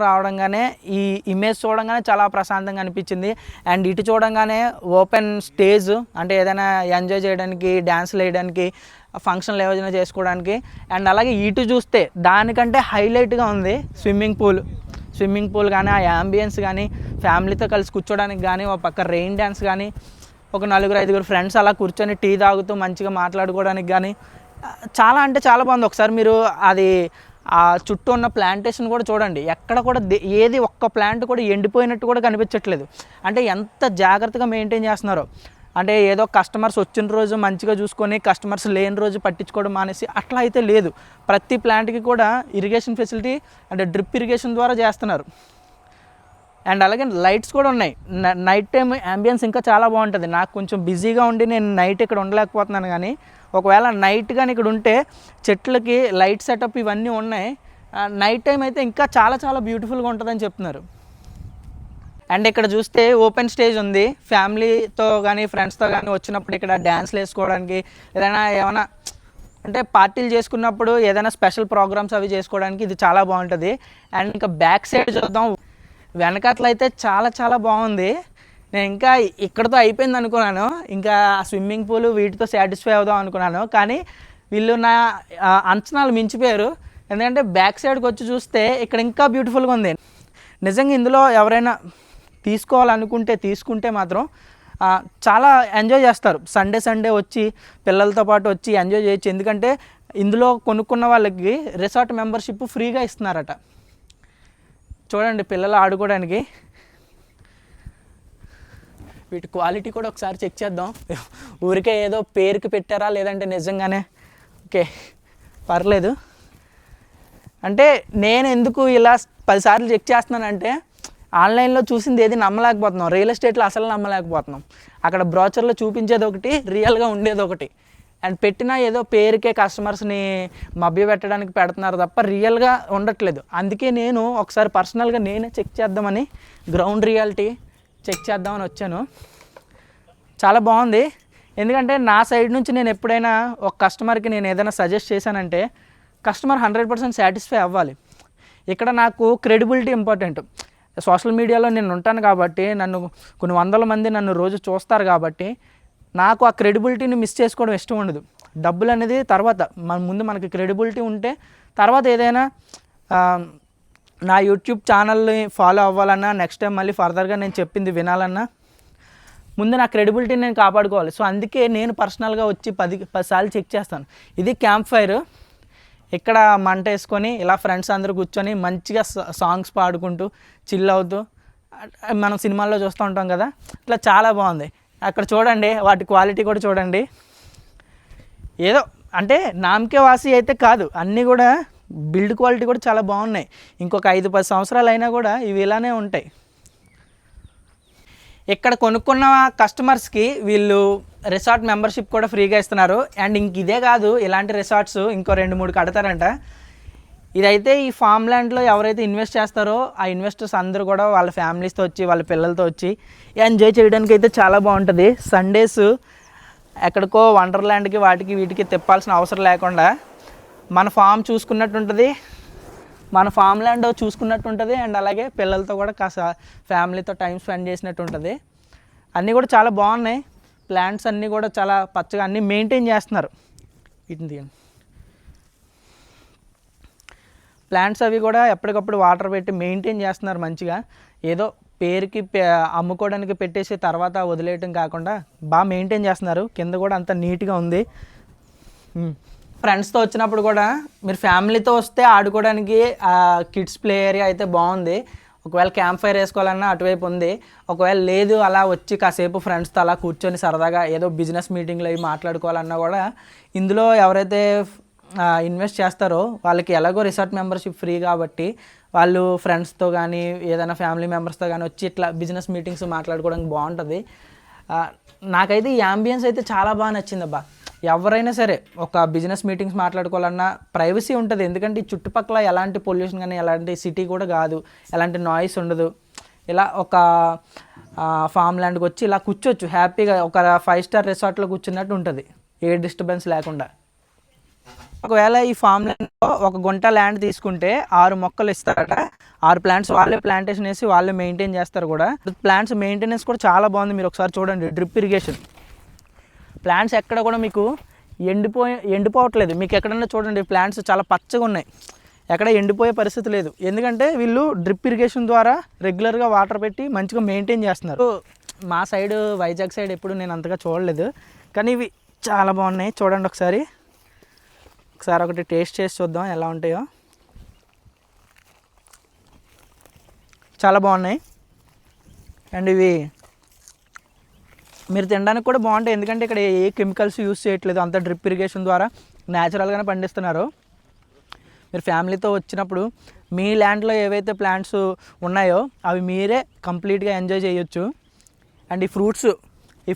రావడంగానే ఈ ఇమేజ్ చూడంగానే చాలా ప్రశాంతంగా అనిపించింది. అండ్ ఇటు చూడంగానే ఓపెన్ స్టేజ్, అంటే ఏదైనా ఎంజాయ్ చేయడానికి, డ్యాన్స్లు వేయడానికి, ఫంక్షన్లు ఏదైనా చేసుకోవడానికి. అండ్ అలాగే ఇటు చూస్తే దానికంటే హైలైట్గా ఉంది స్విమ్మింగ్ పూల్ కానీ, ఆ యాంబియన్స్ కానీ, ఫ్యామిలీతో కలిసి కూర్చోడానికి కానీ, ఒక పక్క రెయిన్ డ్యాన్స్ కానీ, ఒక 4-5 ఫ్రెండ్స్ అలా కూర్చొని టీ తాగుతూ మంచిగా మాట్లాడుకోవడానికి కానీ చాలా అంటే చాలా బాగుంది. ఒకసారి మీరు అది ఆ చుట్టూ ఉన్న ప్లాంటేషన్ కూడా చూడండి. ఎక్కడ కూడా ఏది ఒక్క ప్లాంట్ కూడా ఎండిపోయినట్టు కూడా కనిపించట్లేదు. అంటే ఎంత జాగ్రత్తగా మెయింటైన్ చేస్తున్నారో. అంటే ఏదో కస్టమర్స్ వచ్చిన రోజు మంచిగా చూసుకొని కస్టమర్స్ లేని రోజు పట్టించుకోవడం మానేసి అట్లా అయితే లేదు. ప్రతి ప్లాంట్కి కూడా ఇరిగేషన్ ఫెసిలిటీ అంటే డ్రిప్ ఇరిగేషన్ ద్వారా చేస్తున్నారు. అండ్ అలాగే లైట్స్ కూడా ఉన్నాయి. నైట్ టైం యాంబియన్స్ ఇంకా చాలా బాగుంటుంది. నాకు కొంచెం బిజీగా ఉండి నేను నైట్ ఇక్కడ ఉండలేకపోతున్నాను. కానీ ఒకవేళ నైట్ కానీ ఇక్కడ ఉంటే చెట్లకి లైట్ సెటప్ ఇవన్నీ ఉన్నాయి. నైట్ టైం అయితే ఇంకా చాలా చాలా బ్యూటిఫుల్గా ఉంటుందని చెప్తున్నారు. అండ్ ఇక్కడ చూస్తే ఓపెన్ స్టేజ్ ఉంది. ఫ్యామిలీతో కానీ ఫ్రెండ్స్తో కానీ వచ్చినప్పుడు ఇక్కడ డ్యాన్స్లు వేసుకోవడానికి, ఏమైనా అంటే పార్టీలు చేసుకున్నప్పుడు ఏదైనా స్పెషల్ ప్రోగ్రామ్స్ అవి చేసుకోవడానికి ఇది చాలా బాగుంటుంది. అండ్ ఇంకా బ్యాక్ సైడ్ చూద్దాం. వెనకట్ల అయితే చాలా చాలా బాగుంది. నేను ఇంకా ఇక్కడతో అయిపోయింది అనుకున్నాను, ఇంకా స్విమ్మింగ్ పూల్ వీటితో సాటిస్ఫై అవుదాం అనుకున్నాను. కానీ వీళ్ళు నా అంచనాలు మించిపోయారు. ఎందుకంటే బ్యాక్ సైడ్కి వచ్చి చూస్తే ఇక్కడ ఇంకా బ్యూటిఫుల్గా ఉంది. నిజంగా ఇందులో ఎవరైనా తీసుకుంటే మాత్రం చాలా ఎంజాయ్ చేస్తారు. సండే వచ్చి పిల్లలతో పాటు వచ్చి ఎంజాయ్ చేయొచ్చు. ఎందుకంటే ఇందులో కొనుక్కున్న వాళ్ళకి రిసార్ట్ మెంబర్షిప్ ఫ్రీగా ఇస్తున్నారట. చూడండి పిల్లలు ఆడుకోవడానికి. వీటి క్వాలిటీ కూడా ఒకసారి చెక్ చేద్దాం. ఊరికే ఏదో పేరుకి పెట్టారా లేదంటే నిజంగానే ఓకే పర్లేదు. అంటే నేను ఎందుకు ఇలా 10 సార్లు చెక్ చేస్తున్నానంటే, ఆన్లైన్లో చూసింది ఏది నమ్మలేకపోతున్నాం, రియల్ ఎస్టేట్లో అసలు నమ్మలేకపోతున్నాం. అక్కడ బ్రోచర్లో చూపించేది ఒకటి, రియల్గా ఉండేది ఒకటి. అండ్ పెట్టినా ఏదో పేరుకే కస్టమర్స్ని మభ్యపెట్టడానికి పెడుతున్నారు తప్ప రియల్గా ఉండట్లేదు. అందుకే నేను ఒకసారి పర్సనల్గా నేనే చెక్ చేద్దామని గ్రౌండ్ రియాలిటీ చెక్ చేద్దామని వచ్చాను. చాలా బాగుంది. ఎందుకంటే నా సైడ్ నుంచి నేను ఎప్పుడైనా ఒక కస్టమర్కి నేను ఏదైనా సజెస్ట్ చేశానంటే కస్టమర్ 100% సాటిస్ఫై అవ్వాలి. ఇక్కడ నాకు క్రెడిబిలిటీ ఇంపార్టెంట్. సోషల్ మీడియాలో నేను ఉంటాను కాబట్టి నన్ను కొన్ని వందల మంది నన్ను రోజు చూస్తారు కాబట్టి నాకు ఆ క్రెడిబిలిటీని మిస్ చేసుకోవడం ఇష్టం ఉండదు. డబ్బులు అనేది తర్వాత, ముందు మనకి క్రెడిబిలిటీ ఉంటే తర్వాత ఏదైనా నా యూట్యూబ్ ఛానల్ని ఫాలో అవ్వాలన్నా, నెక్స్ట్ టైం మళ్ళీ ఫర్దర్గా నేను చెప్పింది వినాలన్నా ముందు నా క్రెడిబిలిటీని నేను కాపాడుకోవాలి. సో అందుకే నేను పర్సనల్గా వచ్చి 10 సార్లు చెక్ చేస్తాను. ఇది క్యాంప్ ఫైర్. ఇక్కడ మంట వేసుకొని ఇలా ఫ్రెండ్స్ అందరూ కూర్చొని మంచిగా సాంగ్స్ పాడుకుంటూ చిల్ అవుతూ మనం సినిమాల్లో చూస్తూ ఉంటాం కదా, ఇట్లా చాలా బాగుంది. అక్కడ చూడండి, వాటి క్వాలిటీ కూడా చూడండి. ఏదో అంటే నామకే వాసి అయితే కాదు, అన్నీ కూడా బిల్డ్ క్వాలిటీ కూడా చాలా బాగున్నాయి. ఇంకొక 5-10 సంవత్సరాలు అయినా కూడా ఇవి ఇలానే ఉంటాయి. ఇక్కడ కొనుక్కున్న కస్టమర్స్కి వీళ్ళు రిసార్ట్ మెంబర్షిప్ కూడా ఫ్రీగా ఇస్తున్నారు. అండ్ ఇంక ఇదే కాదు, ఇలాంటి రిసార్ట్స్ ఇంకో 2-3 కడతారంట. ఇదైతే ఈ ఫామ్ ల్యాండ్లో ఎవరైతే ఇన్వెస్ట్ చేస్తారో ఆ ఇన్వెస్టర్స్ అందరూ కూడా వాళ్ళ ఫ్యామిలీస్తో వచ్చి వాళ్ళ పిల్లలతో వచ్చి ఎంజాయ్ చేయడానికి అయితే చాలా బాగుంటుంది. సండేస్ ఎక్కడికో వండర్ల్యాండ్కి వాటికి వీటికి తిప్పాల్సిన అవసరం లేకుండా మన ఫామ్ చూసుకున్నట్టు ఉంటుంది, మన ఫామ్ ల్యాండ్ చూసుకున్నట్టు ఉంటుంది. అండ్ అలాగే పిల్లలతో కూడా కాస్త ఫ్యామిలీతో టైం స్పెండ్ చేసినట్టు ఉంటుంది. అన్నీ కూడా చాలా బాగున్నాయి. ప్లాంట్స్ అన్నీ కూడా చాలా పచ్చగా అన్నీ మెయింటైన్ చేస్తున్నారు. వీటిని తీయండి. ప్లాంట్స్ అవి కూడా ఎప్పటికప్పుడు వాటర్ పెట్టి మెయింటైన్ చేస్తున్నారు మంచిగా. ఏదో పేరుకి అమ్ముకోవడానికి పెట్టేసి తర్వాత వదిలేయటం కాకుండా బాగా మెయింటైన్ చేస్తున్నారు. కింద కూడా అంత నీట్గా ఉంది. ఫ్రెండ్స్తో వచ్చినప్పుడు కూడా మీరు ఫ్యామిలీతో వస్తే ఆడుకోవడానికి కిడ్స్ ప్లే ఏరియా అయితే బాగుంది. ఒకవేళ క్యాంప్ ఫైర్ వేసుకోవాలన్నా అటువైపు ఉంది. ఒకవేళ లేదు అలా వచ్చి కాసేపు ఫ్రెండ్స్తో అలా కూర్చొని సరదాగా ఏదో బిజినెస్ మీటింగ్లో అవి మాట్లాడుకోవాలన్నా కూడా ఇందులో ఎవరైతే ఇన్వెస్ట్ చేస్తారో వాళ్ళకి ఎలాగో రిసార్ట్ మెంబర్షిప్ ఫ్రీ కాబట్టి వాళ్ళు ఫ్రెండ్స్తో కానీ ఏదైనా ఫ్యామిలీ మెంబర్స్తో కానీ వచ్చి ఇట్లా బిజినెస్ మీటింగ్స్ మాట్లాడుకోవడానికి బాగుంటుంది. నాకైతే ఈ యాంబియన్స్ అయితే చాలా బాగా నచ్చింది అబ్బా. ఎవరైనా సరే ఒక బిజినెస్ మీటింగ్స్ మాట్లాడుకోవాలన్నా ప్రైవసీ ఉంటుంది. ఎందుకంటే ఈ చుట్టుపక్కల ఎలాంటి పొల్యూషన్ కానీ ఎలాంటి సిటీ కూడా కాదు, ఎలాంటి నాయిస్ ఉండదు. ఇలా ఒక ఫామ్ ల్యాండ్కి వచ్చి ఇలా కూర్చోవచ్చు హ్యాపీగా, ఒక 5 స్టార్ రిసార్ట్లో కూర్చున్నట్టు ఉంటుంది, ఏ డిస్టర్బెన్స్ లేకుండా. ఒకవేళ ఈ ఫామ్ ల్యాండ్లో 1 గుంట ల్యాండ్ తీసుకుంటే 6 మొక్కలు ఇస్తారట. 6 ప్లాంట్స్ వాళ్ళే ప్లాంటేషన్ వేసి వాళ్ళే మెయింటైన్ చేస్తారు కూడా. ప్లాంట్స్ మెయింటెనెన్స్ కూడా చాలా బాగుంది. మీరు ఒకసారి చూడండి, డ్రిప్ ఇరిగేషన్. ప్లాంట్స్ ఎక్కడ కూడా మీకు ఎండిపోవట్లేదు. మీకు ఎక్కడన్నా చూడండి, ప్లాంట్స్ చాలా పచ్చగా ఉన్నాయి, ఎక్కడ ఎండిపోయే పరిస్థితి లేదు. ఎందుకంటే వీళ్ళు డ్రిప్ ఇరిగేషన్ ద్వారా రెగ్యులర్గా వాటర్ పెట్టి మంచిగా మెయింటైన్ చేస్తున్నారు. మా సైడ్ వైజాగ్ సైడ్ ఎప్పుడు నేను అంతగా చూడలేదు, కానీ ఇవి చాలా బాగున్నాయి. చూడండి ఒకసారి ఒకటి టేస్ట్ చేసి చూద్దాం ఎలా ఉంటాయో. చాలా బాగున్నాయి. అండ్ ఇవి మీరు తినడానికి కూడా బాగుంటాయి. ఎందుకంటే ఇక్కడ ఏ కెమికల్స్ యూస్ చేయట్లేదు, అంత డ్రిప్ ఇరిగేషన్ ద్వారా న్యాచురల్గానే పండిస్తున్నారు. మీరు ఫ్యామిలీతో వచ్చినప్పుడు మీ ల్యాండ్లో ఏవైతే ప్లాంట్స్ ఉన్నాయో అవి మీరే కంప్లీట్గా ఎంజాయ్ చేయొచ్చు. అండ్ ఈ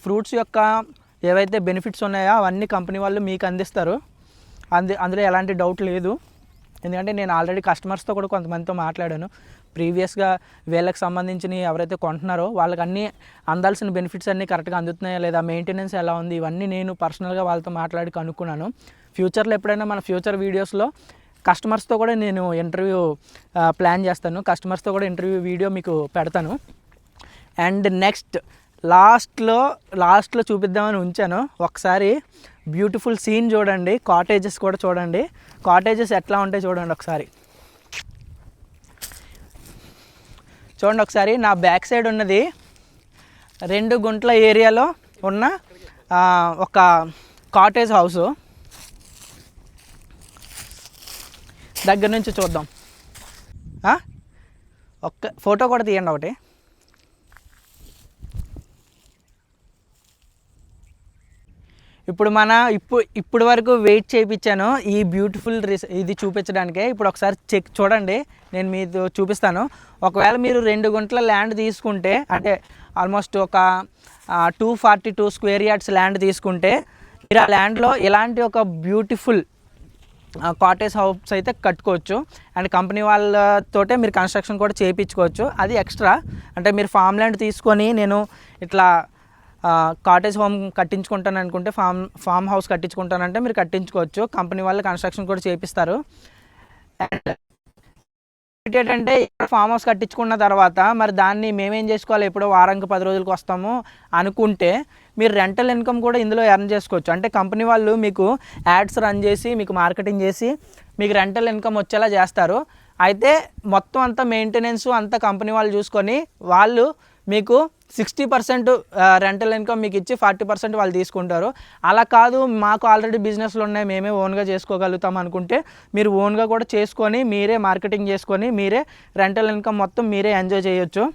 ఫ్రూట్స్ యొక్క ఏవైతే బెనిఫిట్స్ ఉన్నాయో అవన్నీ కంపెనీ వాళ్ళు మీకు అందిస్తారు. అందులో ఎలాంటి డౌట్ లేదు. ఎందుకంటే నేను ఆల్రెడీ కస్టమర్స్తో కూడా కొంతమందితో మాట్లాడాను. ప్రీవియస్గా వీళ్ళకి సంబంధించిన ఎవరైతే కొంటున్నారో వాళ్ళకి అన్నీ అందాల్సిన బెనిఫిట్స్ అన్నీ కరెక్ట్గా అందుతున్నాయా లేదా, మెయింటెనెన్స్ ఎలా ఉంది, ఇవన్నీ నేను పర్సనల్గా వాళ్ళతో మాట్లాడి కనుక్కున్నాను. ఫ్యూచర్లో ఎప్పుడైనా మన ఫ్యూచర్ వీడియోస్లో కస్టమర్స్తో కూడా నేను ఇంటర్వ్యూ ప్లాన్ చేస్తాను. కస్టమర్స్తో కూడా ఇంటర్వ్యూ వీడియో మీకు పెడతాను. అండ్ నెక్స్ట్ లాస్ట్లో చూపిద్దామని ఉంచాను. ఒకసారి బ్యూటిఫుల్ సీన్ చూడండి, కాటేజెస్ కూడా చూడండి. కాటేజెస్ ఎట్లా ఉంటాయి చూడండి ఒకసారి. చూడండి ఒకసారి, నా బ్యాక్ సైడ్ ఉన్నది 2 గుంటల ఏరియాలో ఉన్న ఒక కాటేజ్ హౌసు. దగ్గర నుంచి చూద్దాం. ఒక్క ఫోటో కూడా తీయండి ఒకటి. ఇప్పుడు వరకు వెయిట్ చేయించాను ఈ బ్యూటిఫుల్ ఇది చూపించడానికే. ఇప్పుడు ఒకసారి చూడండి, నేను మీకు చూపిస్తాను. ఒకవేళ మీరు 2 గుంటల ల్యాండ్ తీసుకుంటే, అంటే ఆల్మోస్ట్ ఒక 242 స్క్వేర్ యార్డ్స్ ల్యాండ్ తీసుకుంటే మీరు ఆ ల్యాండ్లో ఇలాంటి ఒక బ్యూటిఫుల్ కాటేజ్ హౌస్ అయితే కట్టుకోవచ్చు. అండ్ కంపెనీ వాళ్ళతోటే మీరు కన్స్ట్రక్షన్ కూడా చేయించుకోవచ్చు. అది ఎక్స్ట్రా. అంటే మీరు ఫామ్ ల్యాండ్ తీసుకొని నేను ఇట్లా కాటేజ్ హోమ్ కట్టించుకుంటాను అనుకుంటే ఫామ్ హౌస్ కట్టించుకుంటానంటే మీరు కట్టించుకోవచ్చు. కంపెనీ వాళ్ళు కన్స్ట్రక్షన్ కూడా చేపిస్తారు. అండ్ ఏంటంటే ఫామ్ హౌస్ కట్టించుకున్న తర్వాత మరి దాన్ని మేమేం చేసుకోవాలి, ఎప్పుడో వారానికి 10 రోజులకు వస్తాము అనుకుంటే మీరు రెంటల్ ఇన్కమ్ కూడా ఇందులో ఎర్న్ చేసుకోవచ్చు. అంటే కంపెనీ వాళ్ళు మీకు యాడ్స్ రన్ చేసి మీకు మార్కెటింగ్ చేసి మీకు రెంటల్ ఇన్కమ్ వచ్చేలా చేస్తారు. అయితే మొత్తం అంతా మెయింటెనెన్స్ అంతా కంపెనీ వాళ్ళు చూసుకొని వాళ్ళు మీకు 60% రెంటల్ ఇన్కమ్ మీకు ఇచ్చి 40% వాళ్ళు తీసుకుంటారు. అలా కాదు మాకు ఆల్రెడీ బిజినెస్లు ఉన్నాయి, మేమే ఓన్గా చేసుకోగలుగుతాం అనుకుంటే మీరు ఓన్గా కూడా చేసుకొని మీరే మార్కెటింగ్ చేసుకొని మీరే రెంటల్ ఇన్కమ్ మొత్తం మీరే ఎంజాయ్ చేయొచ్చు.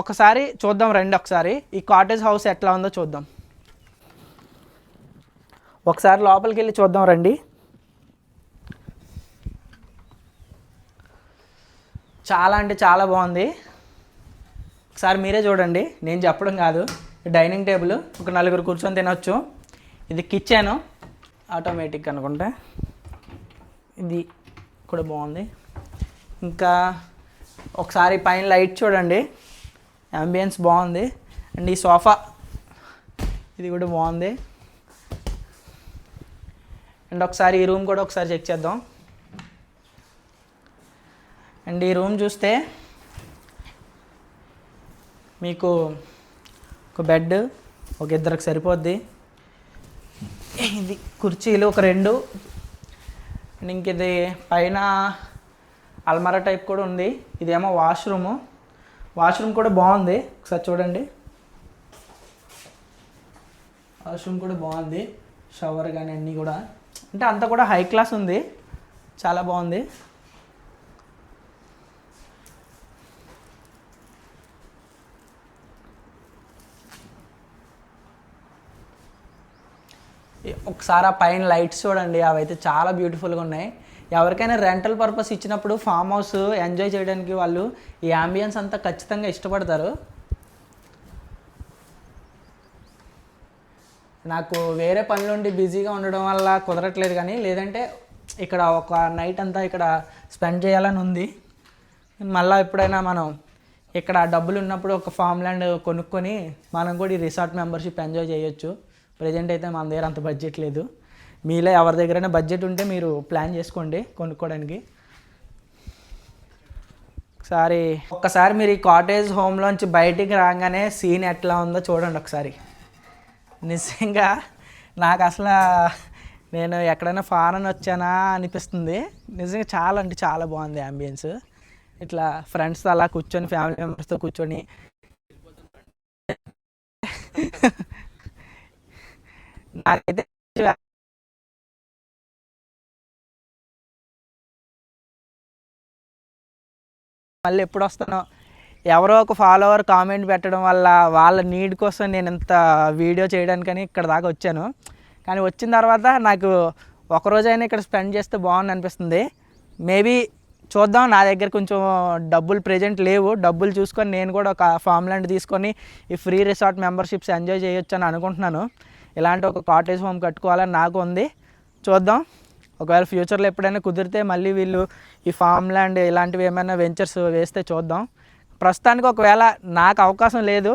ఒకసారి చూద్దాం రండి, ఒకసారి ఈ కాటేజ్ హౌస్ ఎట్లా ఉందో చూద్దాం. ఒకసారి లోపలికి వెళ్ళి చూద్దాం రండి. చాలా అంటే చాలా బాగుంది. ఒకసారి మీరే చూడండి, నేను చెప్పడం కాదు. డైనింగ్ టేబుల్, ఒక 4 కూర్చొని తినొచ్చు. ఇది కిచెన్ ఆటోమేటిక్ అనుకుంటా, ఇది కూడా బాగుంది. ఇంకా ఒకసారి పైన లైట్ చూడండి, అంబియన్స్ బాగుంది. అండ్ ఈ సోఫా ఇది కూడా బాగుంది. అండ్ ఒకసారి ఈ రూమ్ కూడా ఒకసారి చెక్ చేద్దాం. అండ్ ఈ రూమ్ చూస్తే మీకు ఒక బెడ్ ఒక ఇద్దరికి సరిపోద్ది. ఇది కుర్చీలు ఒక 2. అండ్ ఇంక ఇది పైన అల్మారా టైప్ కూడా ఉంది. ఇదేమో వాష్రూమ్ కూడా బాగుంది. ఒకసారి చూడండి, వాష్రూమ్ కూడా బాగుంది. షవర్ కానీ అన్నీ కూడా అంటే అంతా కూడా హై క్లాస్ ఉంది, చాలా బాగుంది. ఒకసారి ఆ పైన లైట్స్ చూడండి, అవైతే చాలా బ్యూటిఫుల్గా ఉన్నాయి. ఎవరికైనా రెంటల్ పర్పస్ ఇచ్చినప్పుడు ఫామ్ హౌస్ ఎంజాయ్ చేయడానికి వాళ్ళు ఈ అంబియన్స్ అంతా ఖచ్చితంగా ఇష్టపడతారు. నాకు వేరే పనులుండి బిజీగా ఉండడం వల్ల కుదరట్లేదు, కానీ లేదంటే ఇక్కడ ఒక నైట్ అంతా ఇక్కడ స్పెండ్ చేయాలని ఉంది. మళ్ళీ ఎప్పుడైనా మనం ఇక్కడ డబ్బులు ఉన్నప్పుడు ఒక ఫామ్ ల్యాండ్ కొనుక్కొని మనం కూడా ఈ రిసార్ట్ మెంబర్షిప్ ఎంజాయ్ చేయొచ్చు. ప్రజెంట్ అయితే మన దగ్గర అంత బడ్జెట్ లేదు. మీలో ఎవరి దగ్గరైనా బడ్జెట్ ఉంటే మీరు ప్లాన్ చేసుకోండి కొనుక్కోవడానికి. ఒక్కసారి మీరు ఈ కాటేజ్ హోమ్లోంచి బయటికి రాగానే సీన్ ఎట్లా ఉందో చూడండి ఒకసారి. నిజంగా నాకు అసలు నేను ఎక్కడైనా ఫారెన్ వచ్చానా అనిపిస్తుంది. నిజంగా చాలా అంటే చాలా బాగుంది అంబియన్స్. ఇట్లా ఫ్రెండ్స్తో అలా కూర్చొని ఫ్యామిలీ మెంబర్స్తో కూర్చొని నాకైతే మళ్ళీ ఎప్పుడు వస్తానో. ఎవరో ఒక ఫాలోవర్ కామెంట్ పెట్టడం వల్ల వాళ్ళ నీడ్ కోసం నేను ఇంత వీడియో చేయడానికని ఇక్కడ దాకా వచ్చాను. కానీ వచ్చిన తర్వాత నాకు ఒకరోజైనా ఇక్కడ స్పెండ్ చేస్తే బాగుంది అనిపిస్తుంది. మేబీ చూద్దాం. నా దగ్గర కొంచెం డబ్బులు ప్రెజెంట్ లేవు. డబ్బులు చూసుకొని నేను కూడా ఒక ఫామ్ ల్యాండ్ తీసుకొని ఈ ఫ్రీ రిసార్ట్ మెంబర్షిప్స్ ఎంజాయ్ చేయొచ్చు అని అనుకుంటున్నాను. ఇలాంటి ఒక కాటేజ్ హోమ్ కట్టుకోవాలని నాకు ఉంది. చూద్దాం, ఒకవేళ ఫ్యూచర్లో ఎప్పుడైనా కుదిరితే మళ్ళీ వీళ్ళు ఈ ఫామ్ ల్యాండ్ ఇలాంటివి ఏమైనా వెంచర్స్ వేస్తే చూద్దాం. ప్రస్తుతానికి ఒకవేళ నాకు అవకాశం లేదు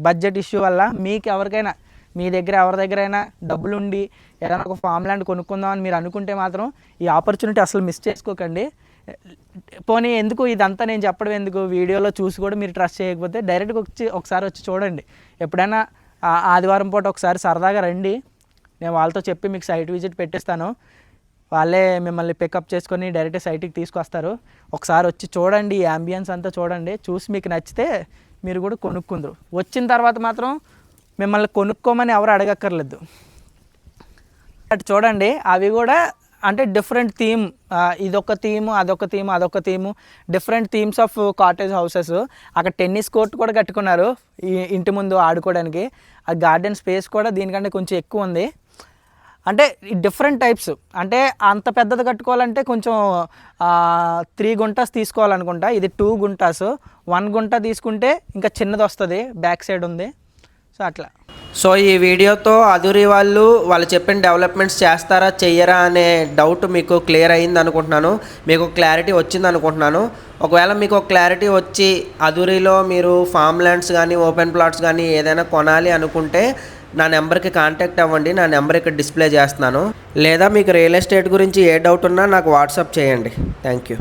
బడ్జెట్ ఇష్యూ వల్ల, మీకు ఎవరికైనా మీ దగ్గర ఎవరి దగ్గరైనా డబ్బులు ఉండి ఏదైనా ఒక ఫామ్ ల్యాండ్ కొనుక్కుందామని మీరు అనుకుంటే మాత్రం ఈ ఆపర్చునిటీ అసలు మిస్ చేసుకోకండి. పోనీ ఎందుకు ఇదంతా నేను చెప్పడం ఎందుకు, వీడియోలో చూసి కూడా మీరు ట్రస్ట్ చేయకపోతే డైరెక్ట్గా ఒకసారి వచ్చి చూడండి. ఎప్పుడైనా ఆదివారం పూట ఒకసారి సరదాగా రండి, నేను వాళ్ళతో చెప్పి మీకు సైట్ విజిట్ పెట్టిస్తాను. వాళ్ళే మిమ్మల్ని పికప్ చేసుకొని డైరెక్ట్ సైట్కి తీసుకొస్తారు. ఒకసారి వచ్చి చూడండి, ఈ అంబియన్స్ అంతా చూడండి. చూసి మీకు నచ్చితే మీరు కూడా కొనుక్కుందరు. వచ్చిన తర్వాత మాత్రం మిమ్మల్ని కొనుక్కోమని ఎవరు అడగక్కర్లేదు. అటు చూడండి, అవి కూడా అంటే డిఫరెంట్ థీమ్, ఇదొక థీము అదొక theme different themes of cottage houses. అక్కడ టెన్నిస్ కోర్ట్ కూడా కట్టుకున్నారు ఈ ఇంటి ముందు ఆడుకోవడానికి. ఆ గార్డెన్ స్పేస్ కూడా దీనికంటే కొంచెం ఎక్కువ ఉంది. అంటే డిఫరెంట్ టైప్స్, అంటే అంత పెద్దది కట్టుకోవాలంటే కొంచెం 3 గుంటాస్ తీసుకోవాలనుకుంటా. ఇది 2 గుంటాస్. 1 గుంట తీసుకుంటే ఇంకా చిన్నది వస్తుంది, బ్యాక్ సైడ్ ఉంది. సో అట్లా సో ఈ వీడియోతో అధురి వాళ్ళు చెప్పిన డెవలప్మెంట్స్ చేస్తారా చెయ్యరా అనే డౌట్ మీకు క్లియర్ అయింది అనుకుంటున్నాను, మీకు క్లారిటీ వచ్చింది అనుకుంటున్నాను. ఒకవేళ మీకు క్లారిటీ వచ్చి అధురిలో మీరు ఫామ్ ల్యాండ్స్ కానీ ఓపెన్ ప్లాట్స్ కానీ ఏదైనా కొనాలి అనుకుంటే నా నెంబర్కి కాంటాక్ట్ అవ్వండి. నా నెంబర్ ఇక్కడ డిస్ప్లే చేస్తున్నాను. లేదా మీకు రియల్ ఎస్టేట్ గురించి ఏ డౌట్ ఉన్నా నాకు వాట్సాప్ చేయండి. Thank you.